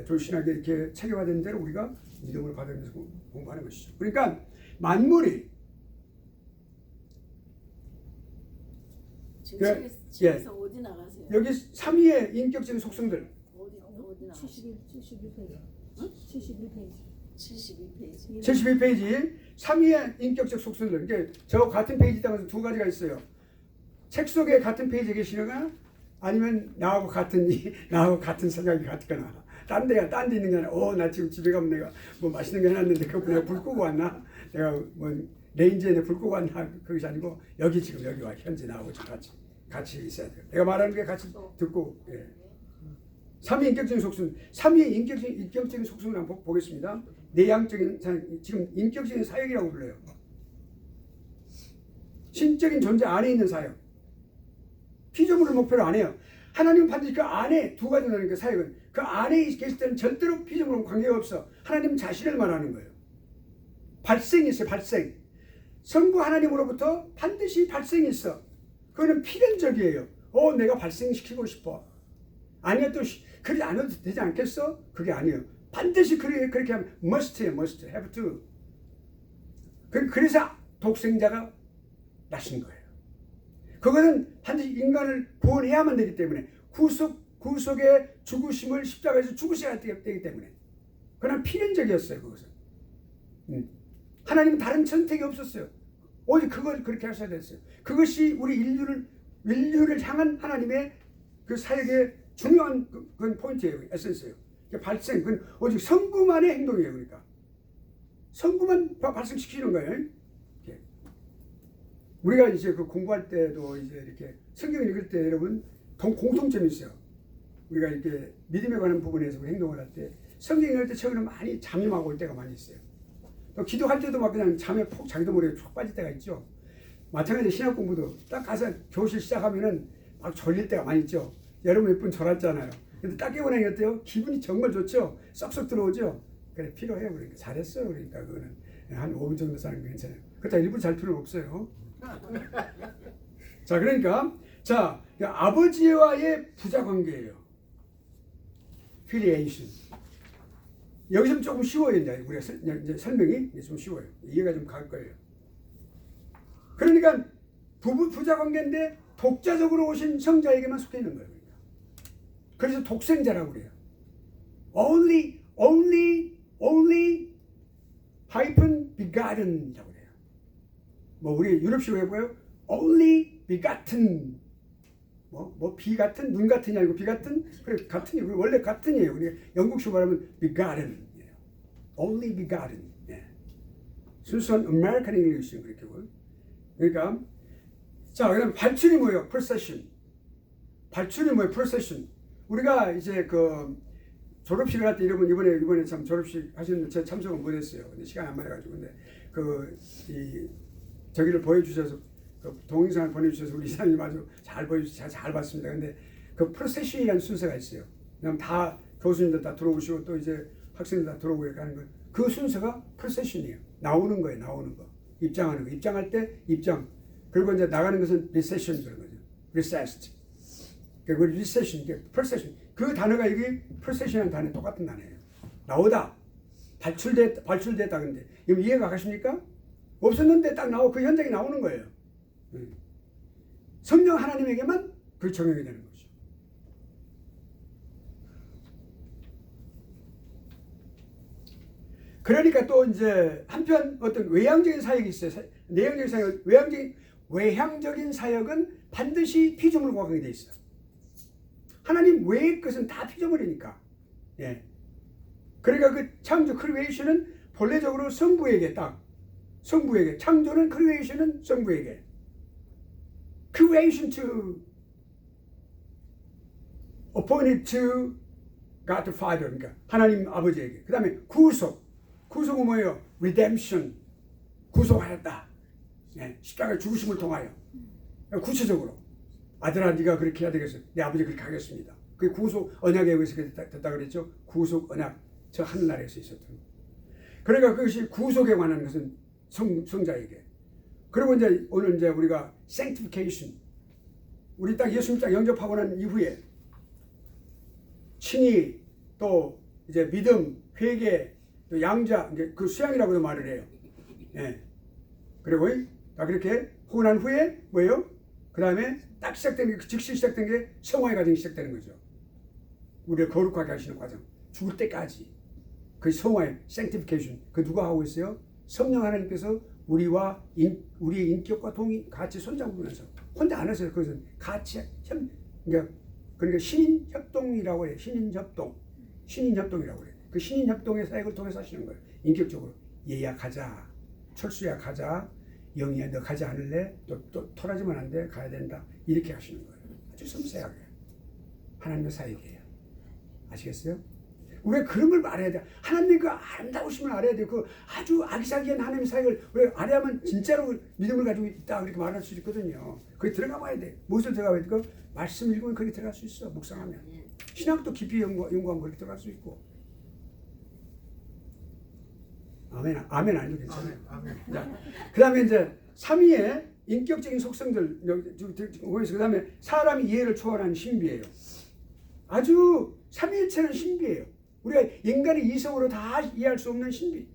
A: 졸신하게 이렇게 체계화된 대로 우리가 믿음을 받으면서 공부하는 것이죠. 그러니까 만물이
B: 지금 책에서 어디 나가세요?
A: 여기 삼위의 인격적인 속성들.
B: 어디 나가세요?
C: 71페이지. 71페이지.
A: 72페이지. 삼위의 인격적 속성들. 그러니까 저 같은 페이지에 두 가지가 있어요. 책 속에 같은 페이지에 계시거나 아니면 나하고 같은 생각이 같거나. 딴 데 있는 게 아니라, 나 지금 집에 가면 내가 뭐 맛있는 거 해놨는데 그거 내가 불 끄고 왔나? 내가 뭐 레인지에 불 끄고 왔나? 그것이 아니고 여기 와 현재 나하고 같이 있어야 돼요. 내가 말하는 게 같이 듣고. 예. 삼위 인격적인 속성, 삼위의 인격적인 속성을 한번 보겠습니다. 내향적인 지금 인격적인 사역이라고 불러요. 신적인 존재 안에 있는 사역. 피조물을 목표로 안 해요. 하나님은 반드시 그 안에 두 가지 나는 그 사역은 그 안에 계실 때는 절대로 피조물과 관계가 없어. 하나님 자신을 말하는 거예요. 발생이 있어요. 발생. 성부 하나님으로부터 반드시 발생이 있어. 그거는 필연적이에요. 내가 발생시키고 싶어. 아니야, 또 그러지 않아도 되지 않겠어? 그게 아니에요. 반드시 그렇게 하면 must have to. 그래서 독생자가 나신 거예요. 그거는 반드시 인간을 구원해야만 되기 때문에, 구속의 죽으심을 십자가에서 죽으셔야 되기 때문에. 그러나 필연적이었어요. 그것은. 하나님은 다른 선택이 없었어요. 오직 그걸 그렇게 하셔야 됐어요. 그것이 우리 인류를 향한 하나님의 그 사역의 중요한 그건 포인트예요. 에센스예요. 발생, 그건 오직 성부만의 행동이에요. 그러니까 성부만 발생시키는 거예요. 이렇게. 우리가 이제 그 공부할 때도 이제 이렇게 성경 읽을 때 여러분 공통점이 있어요. 우리가 이렇게 믿음에 관한 부분에서 행동을 할 때 성경 읽을 때 처음에는 많이 잠이 막 올 때가 많이 있어요. 또 기도할 때도 막 그냥 잠에 자기도 모르게 푹 빠질 때가 있죠. 마찬가지로 신학 공부도 딱 가서 교실 시작하면은 막 졸릴 때가 많이 있죠. 여러분 몇 분 졸았잖아요. 근데 딱 깨고 나니 어때요? 기분이 정말 좋죠? 쏙쏙 들어오죠? 그래, 필요해요. 그러니까 잘했어요. 그러니까 그거는 한 5분 정도 사는 게 괜찮아요. 그렇다 일부 잘 필요는 없어요. 자, 그러니까 아버지와의 부자 관계예요. 필리에이션. 여기서 조금 쉬워요. 이제 우리가 이제 설명이 좀 쉬워요. 이해가 좀 갈 거예요. 그러니까 부자 관계인데 독자적으로 오신 성자에게만 속해 있는 거예요. 그래서 독생자라고 그래요. only hyphen begatten이라고 그래요. 뭐 우리 유럽식으로 해봐요. only begotten. 뭐 비 같은, 눈 같은이 아니고 비 같은, 그래 같은이 원래 같은이에요. 우리 영국식으로 말하면 begotten. only begotten. 예. 순수한 American English 그렇게 보요. 그러니까 자, 그다음 발출이 뭐예요? procession. 발출이 뭐예요? procession. 우리가 이제 그 졸업식을 할 때 이러면 이번에 참 졸업식 하시는데 제가 참석은 못했어요. 근데 시간이 안 맞아가지고 근데 저기를 보여주셔서 그 동영상을 보내주셔서 우리 이사님 아주 잘 보여주셔서 잘 봤습니다. 근데 그 프로세션이라는 순서가 있어요. 그냥 다 교수님들 다 들어오시고 또 이제 학생들 다 들어오고 이렇게 하는 거. 그 순서가 프로세션이에요. 나오는 거예요. 나오는 거. 입장하는 거. 입장할 때 입장. 그리고 이제 나가는 것은 리세션 그런 거죠. 리세스트. 그 리세션, 이게 프로세션. 그 단어가 이게 프로세션이라는 단어 똑같은 단어예요. 나오다. 발출됐다. 근데 이거 이해가 가십니까? 없었는데 딱 나오고 그 현장에 나오는 거예요. 성령 하나님에게만 그 적용이 되는 거죠. 그러니까 또 이제 한편 어떤 외향적인 사역이 있어요. 내향적인 사역, 외향적인 사역은 반드시 피조물과 관계가 돼 있어요. 하나님 외의 것은 다 피조물이니까. 예. 그러니까 그 창조 크리에이션은 본래적으로 성부에게 성부에게 창조는 크리에이션은 성부에게 creation to appointed to God the Father 그러니까 하나님 아버지에게 그 다음에 구속은 뭐예요? redemption 구속하였다. 예. 십자가의 죽으심을 통하여 구체적으로 아들아 네가 그렇게 해야 되겠어. 내 아버지 그렇게 하겠습니다. 그게 구속 언약에 의해서 됐다 그랬죠. 구속 언약 저 하늘나라에서 있었던. 그러니까 그것이 구속에 관한 것은 성자에게. 그리고 이제 오늘 이제 우리가 sanctification 우리 딱 예수님 딱 영접하고 난 이후에 친히 또 이제 믿음, 회개, 또 양자 이제 그 수양이라고도 말을 해요. 예. 그리고 딱 그렇게 하고 난 후에 뭐예요? 그 다음에 딱 시작된 게 즉시 시작된 게 성화의 과정이 시작되는 거죠. 우리를 거룩하게 하시는 과정. 죽을 때까지. 그 성화의 sanctification. 그 누가 하고 있어요? 성령 하나님께서 우리의 인격과 같이 손잡으면서 혼자 안 하세요. 그것은 같이 그러니까 신인협동이라고 해요. 신인협동이라고 해요. 그 신인협동의 사역을 통해서 하시는 거예요. 인격적으로 얘야 가자, 철수야 가자, 영희야 너 가지 않을래? 또 토라지면 안 돼. 가야 된다. 이렇게 하시는 거예요. 아주 섬세하게 하나님의 사역이에요. 아시겠어요? 우리가 그런 걸 알아야 돼. 하나님의 그 아름다우심을 알아야 돼. 그 아주 아기자기한 하나님의 사역을 우리가 알아야만 진짜로 믿음을 가지고 있다 그렇게 말할 수 있거든요. 거기 들어가 봐야 돼. 무엇을 들어가야 돼? 그 말씀 읽으면 거기 들어갈 수 있어. 묵상하면. 신학도 깊이 연구하면 거기 들어갈 수 있고. 아멘 아니도 괜찮아요. 그 다음에 이제 삼위의 인격적인 속성들 그 다음에 사람이 이해를 초월하는 신비예요. 아주 삼위일체는 신비예요. 우리가 인간의 이성으로 다 이해할 수 없는 신비.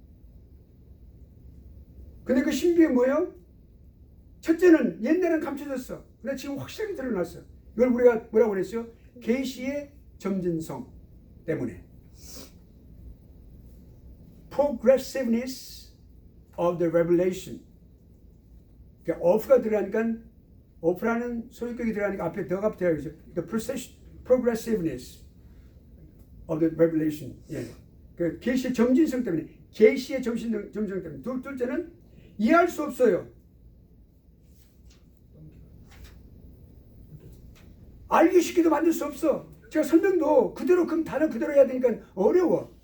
A: 근데 그 신비는 뭐예요? 첫째는 옛날엔 감춰졌어. 근데 지금 확실하게 드러났어. 이걸 우리가 뭐라고 그랬어요? 계시의 점진성 때문에. Progressiveness of the revelation. 그러니까 of가 들어가니까 of라는 소유격이 들어가니까 앞에 더가 붙어야죠. The progressiveness of the revelation. 예. 그 계시의 점진성 때문에, 계시의 점진성 때문에. 둘째는 이해할 수 없어요. 알기 쉽게도 만들 수 없어. 제가 설명도 그대로 그럼 단어 그대로 해야 되니까 어려워.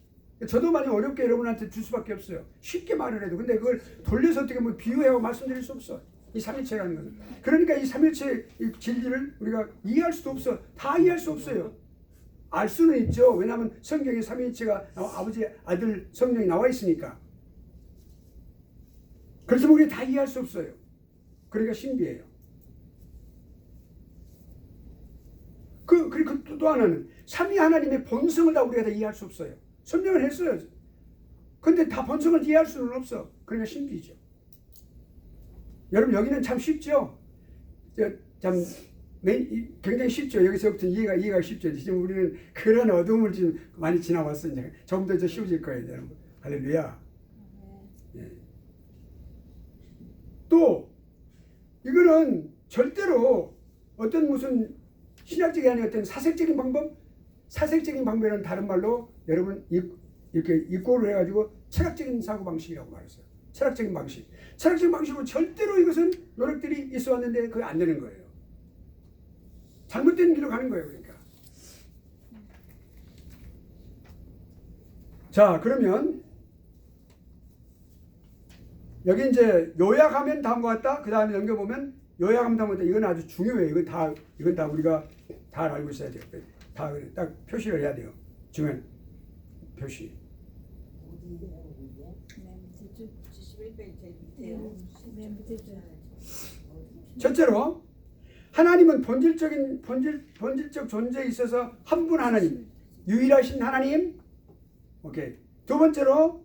A: 저도 많이 어렵게 여러분한테 줄 수밖에 없어요. 쉽게 말을 해도. 근데 그걸 돌려서 어떻게 뭐 비유하고 말씀드릴 수 없어. 이 삼일체라는 것은. 그러니까 이 삼일체의 진리를 우리가 이해할 수도 없어. 다 이해할 수 없어요. 알 수는 있죠. 왜냐하면 성경에 삼일체가 아버지, 아들, 성령이 나와 있으니까. 그렇지만 우리 다 이해할 수 없어요. 그러니까 신비해요. 그리고 또 하나는 삼위 하나님의 본성을 다 우리가 다 이해할 수 없어요. 설명을 했어요. 근데 다 본성을 이해할 수는 없어. 그러니까 신비죠. 여러분 여기는 참 쉽죠? 참 굉장히 쉽죠. 여기서부터 이해가 쉽죠. 지금 우리는 그런 어둠을 지금 많이 지나왔어요. 이제 조금 더 쉬워질 거예요, 여러분. 할렐루야. 예. 또 이거는 절대로 어떤 무슨 신학적이 아닌 어떤 사색적인 방법이라는 다른 말로 여러분 이렇게 입고를 해가지고 철학적인 사고방식이라고 말했어요. 철학적인 방식으로 절대로 이것은 노력들이 있어 왔는데 그게 안 되는 거예요. 잘못된 길로 가는 거예요. 그러니까 자, 그러면 여기 이제 요약하면 다음과 같다. 그 다음에 넘겨보면 요약하면 다음과 같다. 이건 아주 중요해요. 이건 다 우리가 다 알고 있어야 돼요. 다 딱 표시를 해야 돼요. 중요한 표시.
B: 어디예요, 이게?
C: 맨 밑에 쭉.
B: 71페이지 제일 밑에요.
C: 맨 밑에 쭉.
A: 첫째로 하나님은 본질적 존재에 있어서 한 분 하나님, 유일하신 하나님. 오케이. 두 번째로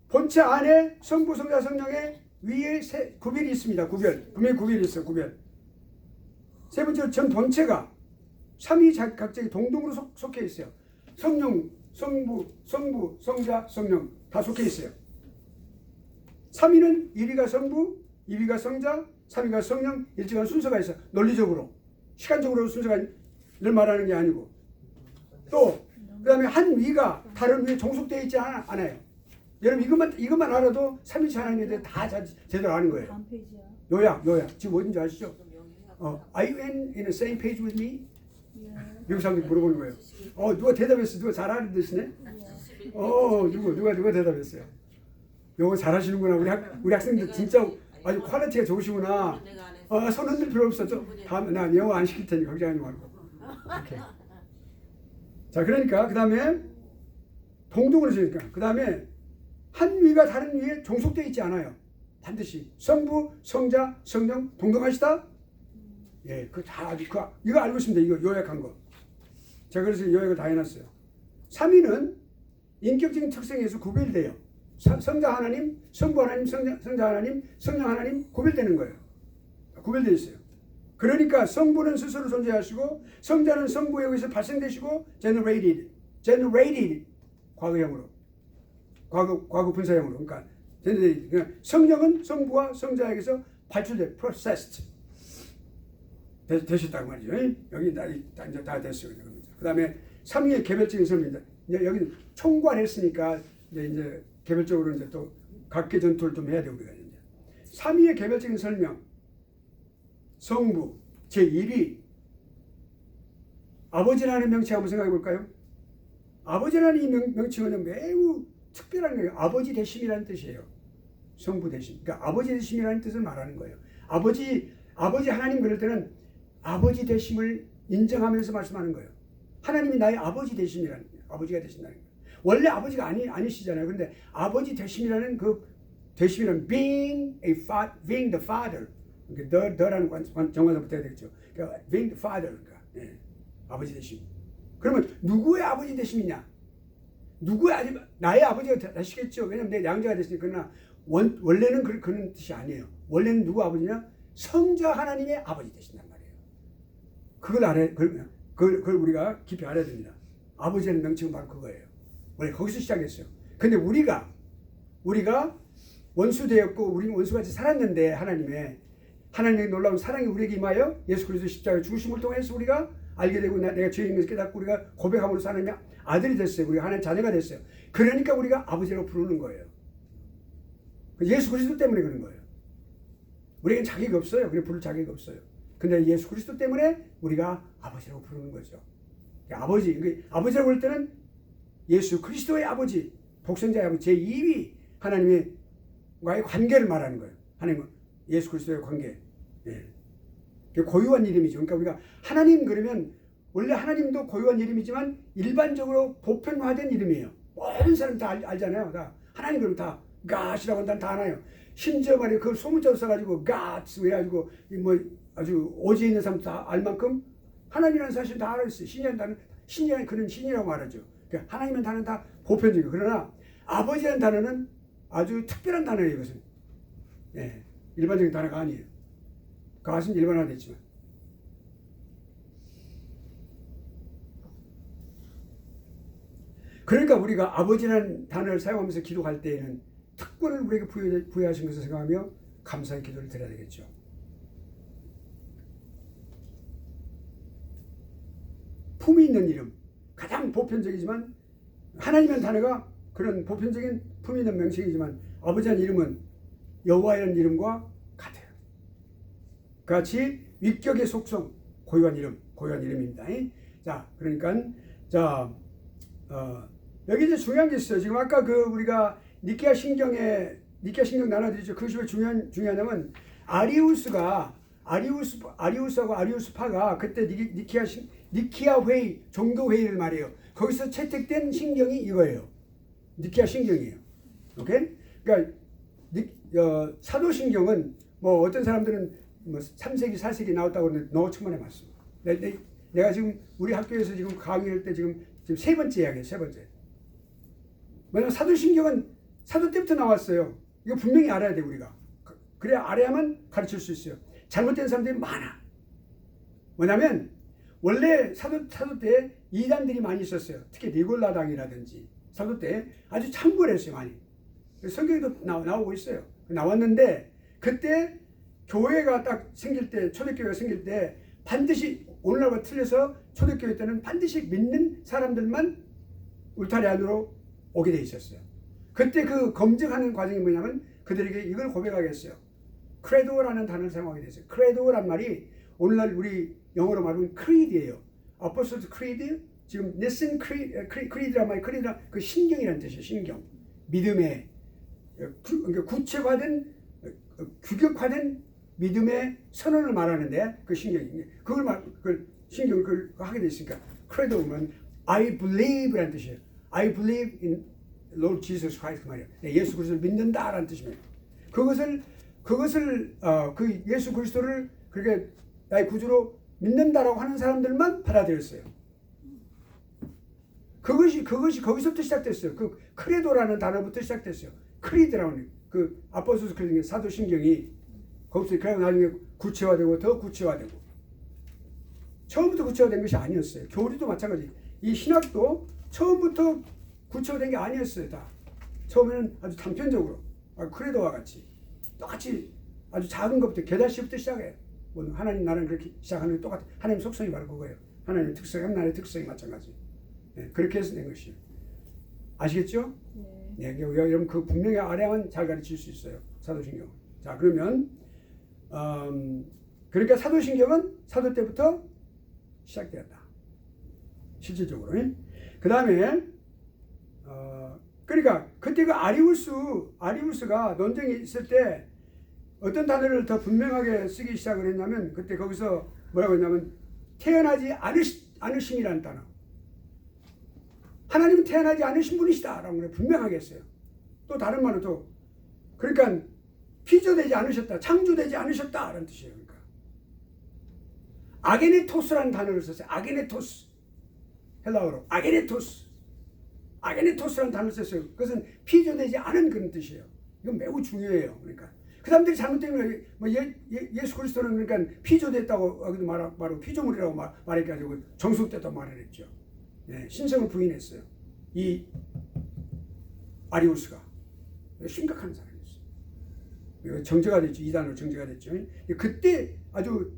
A: 본체 안에 성부, 성자, 성령의 위에 구별이 있습니다. 분명히 구별이 있어요. 구별. 세 번째로 전 본체가 삼위 각각이 동등으로 속해 있어요. 성령, 성부, 성자, 성령 다 속해 있어요. 삼위는 1위가 성부, 2위가 성자, 3위가 성령, 일정한 순서가 있어요. 논리적으로, 시간적으로 순서가 늘 말하는 게 아니고. 또 그 다음에 한 위가 다른 위에 종속되어 있지 않아요. 여러분 이것만 알아도 삼위체 하나님에 대해 다 제대로 아는 거예요.
C: 다음 페이지야.
A: 요약. 지금 어딘지 아시죠?
B: 그럼 여기
A: Are you in the same page with me?
C: 예.
A: 미국 사람들이 물어보는 거예요. 누가 대답했어? 누가 잘 아는 듯이네? 누가 대답했어요? 요거 잘하시는구나. 우리 학생들 진짜 아주 퀄리티가 좋으시구나.
B: 내가 안 했어.
A: 손 흔들 필요 없어. 다음 나 영어 안 시킬 테니 걱정하지 말고. 오케이. 자, 그러니까 그 다음에 동등으로 지니까 그 다음에 한 위가 다른 위에 종속되어 있지 않아요. 반드시 성부, 성자, 성령 동등하시다. 예, 이거 알고 있습니다. 이거 요약한 거. 제가 그래서 요약을 다 해놨어요. 3위는 인격적인 특성에서 구별돼요. 성자 하나님, 성부 하나님, 성자 하나님, 성령 하나님 구별되는 거예요. 구별되어 있어요. 그러니까 성부는 스스로 존재하시고 성자는 성부에 의해서 발생되시고 generated 과거형으로 과거 분사형으로 그러니까 성령은 성부와 성자에게서 발출돼 processed 되셨다고 말이죠. 여기 이제 다 됐어요. 그 다음에 3위의 개별적인 설명입니다. 이제 여기 총괄했으니까 이제 개별적으로 이제 또 각계 전투를 좀 해야 되고 우리가 이제 3위의 개별적인 설명. 성부 제1위 아버지라는 명칭 한번 생각해 볼까요? 아버지라는 이 명칭은 매우 특별한 거예요. 아버지 되심이라는 뜻이에요. 성부 되심. 그러니까 아버지 되심이라는 뜻을 말하는 거예요. 아버지 하나님 그럴 때는 아버지 되심을 인정하면서 말씀하는 거예요. 하나님이 나의 아버지 되심이라는 거예요. 아버지가 되신다는 거예요. 원래 아버지가 아니시잖아요. 그런데 아버지 되심이라는 그 되심이라는 being the father. 더라는 정관사부터 해야 되겠죠. 그러니까 being the father, 그러니까 아버지 되심. 그러면 누구의 아버지 되심이냐? 나의 아버지가 되시겠죠. 왜냐면 내 양자가 됐으니까. 그러나 원래는 그런 뜻이 아니에요. 원래는 누구 아버지냐? 성자 하나님의 아버지 되신단 말이에요. 그걸 우리가 깊이 알아야 됩니다. 아버지라는 명칭은 바로 그거예요. 원래 거기서 시작했어요. 근데 우리가 원수 되었고 우리는 원수같이 살았는데 하나님의 놀라운 사랑이 우리에게 임하여 예수 그리스도 십자가의 죽으심을 통해서 우리가 알게 되고 내가 죄인 것을 깨닫고 우리가 고백함으로 하나님의 아들이 됐어요. 우리가 하나님 자녀가 됐어요. 그러니까 우리가 아버지라고 부르는 거예요. 예수 그리스도 때문에 그런 거예요. 우리에겐 자격이 없어요. 그냥 부를 자격이 없어요. 근데 예수 그리스도 때문에 우리가 아버지라고 부르는 거죠. 아버지라고 할 때는 예수 그리스도의 아버지, 독생자의 아버지, 제2위 하나님과의 관계를 말하는 거예요. 하나님과 예수 그리스도의 관계. 고유한 이름이죠. 그러니까 우리가 하나님 그러면 원래 하나님도 고유한 이름이지만 일반적으로 보편화된 이름이에요. 모든 사람 다 알잖아요. 다 하나님 그러면 다 God이라고 한다는 다 알아요. 심지어 말이에요. 그걸 소문자로 써가지고 God 해가지고 뭐 아주 오지에 있는 사람 다 알 만큼 하나님이라는 사실 다 알았어요. 신이라는 그는 신이라고 말하죠. 그러니까 하나님이라는 단어는 다 보편적이고 그러나 아버지라는 단어는 아주 특별한 단어예요. 이것은 일반적인 단어가 아니에요. 그것은 일반화됐지만 그러니까 우리가 아버지라는 단어를 사용하면서 기도할 때에는 특권을 우리에게 부여하신 것을 생각하며 감사의 기도를 드려야 되겠죠. 품이 있는 이름, 가장 보편적이지만 하나님이라는 단어가 그런 보편적인 품이 있는 명칭이지만 아버지라는 이름은 여호와라는 이름과 같아요. 같이 위격의 속성, 고유한 이름입니다. 자, 그러니까 여기 이제 중요한 게 있어요. 지금 아까 그 우리가 니케아 신경 나눠드렸죠. 그것이 왜 중요하냐면 아리우스하고 아리우스파가 그때 니케아 회의, 종교 회의를 말해요. 거기서 채택된 신경이 이거예요. 니케아 신경이에요. 오케이? 그러니까 사도신경은 뭐 어떤 사람들은 뭐 3세기, 4세기 나왔다고 하는데 노천만에 맞습니다. 내가 지금 우리 학교에서 지금 강의할 때 지금 세 번째 이야기예요. 세 번째. 왜냐면 사도신경은 사도 때부터 나왔어요. 이거 분명히 알아야 돼 우리가. 그래야 알아야만 가르칠 수 있어요. 잘못된 사람들이 많아. 뭐냐면 원래 사도 때 이단들이 많이 있었어요. 특히 니골라당이라든지 사도 때 아주 창궐했어요 많이. 성경에도 나오고 있어요. 나왔는데 그때 교회가 딱 생길 때, 초대교회가 생길 때 반드시 오늘날과 틀려서 초대교회 때는 반드시 믿는 사람들만 울타리 안으로 오게 돼 있었어요. 그때 그 검증하는 과정이 뭐냐면 그들에게 이걸 고백하겠어요. 크레도라는 단어를 사용하게 됐어요. 크레도란 말이 오늘날 우리 영어로 말하면 크리드예요. 아포스톨 크리드, 지금 니슨 크리드란 말이 크리드란 그 신경이라는 뜻이에요. 신경. 믿음의 구체화된 규격화된 믿음의 선언을 말하는데 그 신경이 그걸 신경을 하게 됐으니까 크레도면 I believe라는 뜻이에요. I believe in Lord Jesus Christ 그 말이에요. 예수 그리스도를 믿는다라는 뜻입니다. 그것을 그 예수 그리스도를 그렇게 나의 구주로 믿는다라고 하는 사람들만 받아들였어요. 그것이 거기서부터 시작됐어요. 그 크레도라는 단어부터 시작됐어요. 크리드라는 그 아포스톨 크리드 사도신경이 거기서 그냥 나중에 구체화되고 더 구체화되고 처음부터 구체화된 것이 아니었어요. 교리도 마찬가지. 이 신학도 처음부터 구체화된 게 아니었어요. 다 처음에는 아주 단편적으로 크레도와 같이 똑같이 아주 작은 것부터 계단식부터 시작해요. 하나님 나라는 그렇게 시작하는 똑같아. 하나님 속성이 바로 그거예요. 하나님 특성, 하나님의 특성이 마찬가지. 네, 그렇게 해서 된 것이에요. 아시겠죠? 네. 네, 여러분 그 분명히 알아야만 잘 가르칠 수 있어요. 사도신경. 자 그러면 그러니까 사도신경은 사도 때부터 시작되었다. 실질적으로. 그 다음에 그러니까 그때 그 아리우스가 논쟁이 있을 때 어떤 단어를 더 분명하게 쓰기 시작을 했냐면 그때 거기서 뭐라고 했냐면 태어나지 않으심이라는 단어. 하나님은 태어나지 않으신 분이시다라고 분명하게 했어요. 또 다른 말은 또 그러니까 피조되지 않으셨다, 창조되지 않으셨다라는 뜻이에요. 그러니까 아게네토스라는 단어를 썼어요. 아게네토스. 헬라어로 아게네토스라는 단어를 썼어요. 그것은 피조되지 않은 그런 뜻이에요. 이건 매우 중요해요. 그러니까 그 사람들이 잘못된 거예요. 뭐 예수 그리스도는 그러니까 피조됐다고 말하고 피조물이라고 말해가지고 정숙됐다고 말을 했죠. 네, 신성을 부인했어요. 이 아리우스가 심각한 사람이었어요. 정죄가 됐죠. 이단으로 정죄가 됐죠. 그때 아주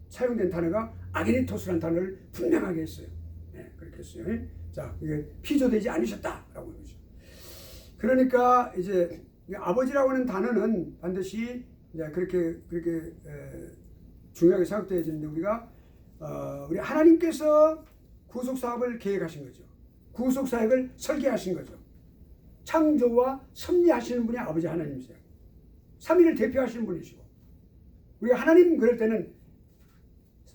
A: 사용된 단어가 아게네토스라는 단어를 분명하게 했어요. 네, 그렇게 했어요. 자, 이게 피조되지 않으셨다라고 그러죠. 그러니까 이제 아버지라고 하는 단어는 반드시 이제 그렇게 중요하게 생각되어야 되는데 우리 하나님께서 구속 사업을 계획하신 거죠. 구속 사역을 설계하신 거죠. 창조와 섭리하시는 분이 아버지 하나님이세요. 삼위를 대표하시는 분이시고 우리가 하나님 그럴 때는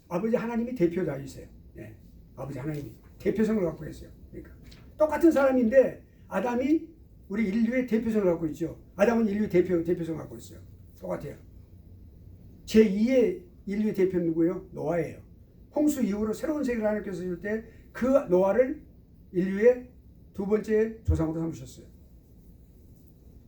A: 아버지 하나님이 대표자이세요. 네, 아버지 하나님이 대표성을 갖고 계세요. 그러니까 똑같은 사람인데 아담이 우리 인류의 대표성을 갖고 있죠. 아담은 인류 대표성을 갖고 있어요. 똑같아요. 제2의 인류의 대표는 누구예요? 노아예요. 홍수 이후로 새로운 세계를 하나님께서 줄 때 그 노아를 인류의 두 번째 조상으로 삼으셨어요.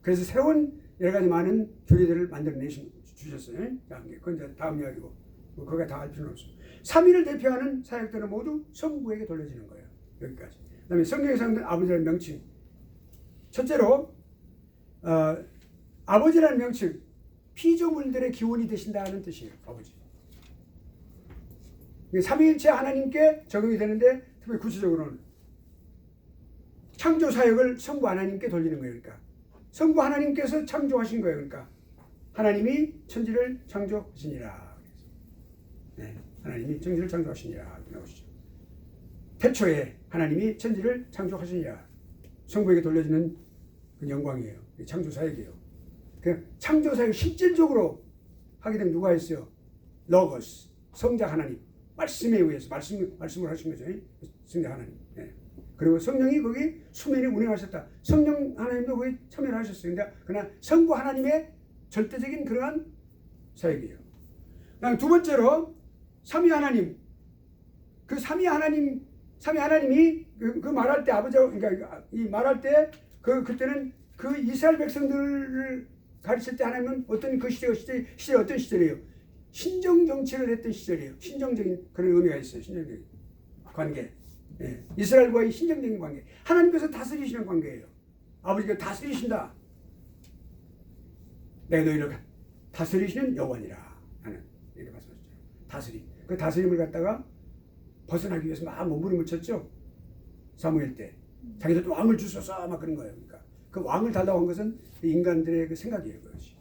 A: 그래서 새로운 여러 가지 많은 교리들을 만들어내주셨어요. 그건 이제 다음 이야기고 거기가 다 알 필요는 없어요. 3위를 대표하는 사역들은 모두 성부에게 돌려지는 거예요. 여기까지. 그 다음에 성경에서 사용된 아버지라는 명칭. 첫째로 아버지라는 명칭 피조물들의 기원이 되신다는 뜻이에요. 아버지. 삼위일체 하나님께 적용이 되는데 특별히 구체적으로는 창조 사역을 성부 하나님께 돌리는 거예요. 그러니까 성부 하나님께서 창조하신 거예요. 그러니까 하나님이 천지를 창조하시니라. 네, 하나님이 천지를 창조하시니라 나오시죠. 태초에 하나님이 천지를 창조하시니라. 성부에게 돌려지는 그 영광이에요. 창조 사역이에요. 그 창조 사역을 실질적으로 하게 되면 누가 했어요? 로고스, 성자 하나님. 말씀에 의해서 말씀을 하신 거죠. 성자 하나님. 예. 그리고 성령이 거기 수면에 운행하셨다. 성령 하나님도 거기 참여를 하셨어요. 그러나 성부 하나님의 절대적인 그러한 사역이에요. 그다음 두 번째로 삼위 하나님. 그 삼위 하나님이 그 말할 때 아버지가 그러니까 이 말할 때 그때는 그 이스라엘 백성들을 가르칠 때 하나님은 어떤 그 시대 어떤 시절이에요? 신정 정치를 했던 시절이에요. 신정적인 그런 의미가 있어요. 신정적인 관계. 예. 이스라엘과의 신정적인 관계. 하나님께서 다스리시는 관계예요. 아버지가 다스리신다. 내가 너희를 다스리시는 여호와니라. 하는 이렇게 말씀하셨죠. 다스림. 그 다스림을 갖다가 벗어나기 위해서 막 몸부림을 쳤죠. 사무엘 때. 자기들도 왕을 주소서 막 그런 거예요. 그러니까 그 왕을 달라고 한 것은 인간들의 그 생각이에요. 그것이.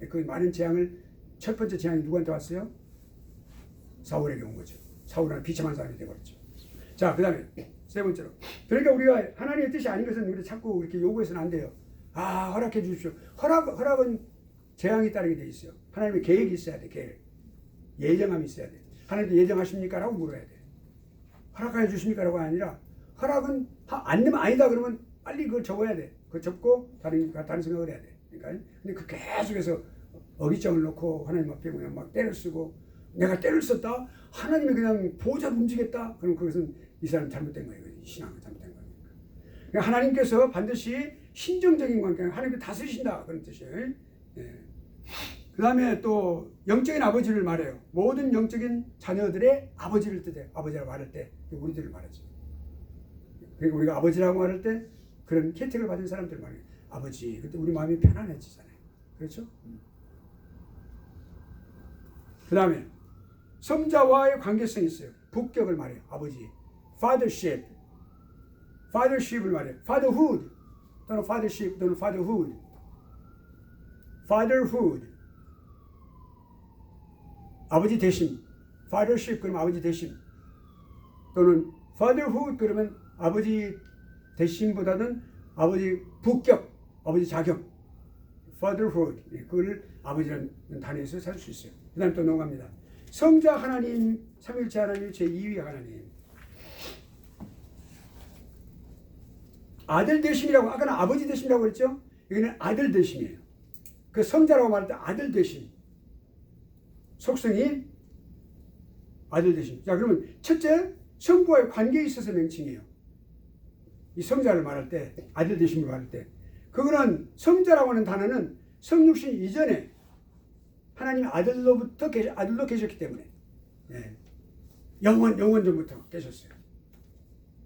A: 그 많은 재앙을 첫 번째 재앙이 누구한테 왔어요? 사울에게 온 거죠. 사울은 비참한 사람이 되어버렸죠. 자, 그 다음에 세 번째로. 그러니까 우리가 하나님의 뜻이 아닌 것은 우리 자꾸 이렇게 요구해서는 안 돼요. 아, 허락해 주십시오. 허락은 재앙이 따르게 돼 있어요. 하나님의 계획이 있어야 돼. 계획. 예정함이 있어야 돼. 하나님도 예정하십니까? 라고 물어야 돼. 허락해 주십니까? 라고 아니라 허락은 안 되면 아니다 그러면 빨리 그걸 접어야 돼. 그걸 접고 다른 생각을 해야 돼. 그러니까 근데 그 계속해서 어깃장을 놓고 하나님 앞에 그냥 막 때를 쓰고 내가 때를 썼다? 하나님이 그냥 보호자로 움직였다? 그럼 그것은 이 사람 잘못된 거예요. 신앙은 잘못된 거예요. 그러니까 하나님께서 반드시 신정적인 관계, 하나님이 다스리신다 그런 뜻이에요. 예. 그 다음에 또 영적인 아버지를 말해요. 모든 영적인 자녀들의 아버지를 뜻해요. 아버지라고 말할 때 우리들을 말하죠. 그러니까 우리가 아버지라고 말할 때 그런 혜택을 받은 사람들 말이에요. 아버지. 그때 우리 마음이 편안해지잖아요. 그렇죠? 그 다음에 성자와의 관계성이 있어요. 북격을 말해요. 아버지. fathership. fathership을 말해요. fatherhood 또는 fathership 또는 fatherhood. fatherhood. 아버지 대심. fathership 그러면 아버지 대심. 또는 fatherhood 그러면 아버지 대심보다는 아버지 북격, 아버지 자격. fatherhood. 그걸 아버지라는 단어에서 살 수 있어요. 그 다음에 또 넘어갑니다. 성자 하나님, 삼일체 하나님, 제2위 하나님. 아들 대심이라고, 아까는 아버지 대심이라고 그랬죠? 여기는 아들 대심이에요. 그 성자라고 말할 때 아들 대심. 속성이 아들 대심. 자, 그러면 첫째, 성부와의 관계에 있어서 명칭이에요. 이 성자를 말할 때, 아들 대심을 말할 때. 그거는 성자라고 하는 단어는 성육신 이전에 하나님 아들로 계셨기 때문에 영원 전부터 계셨어요.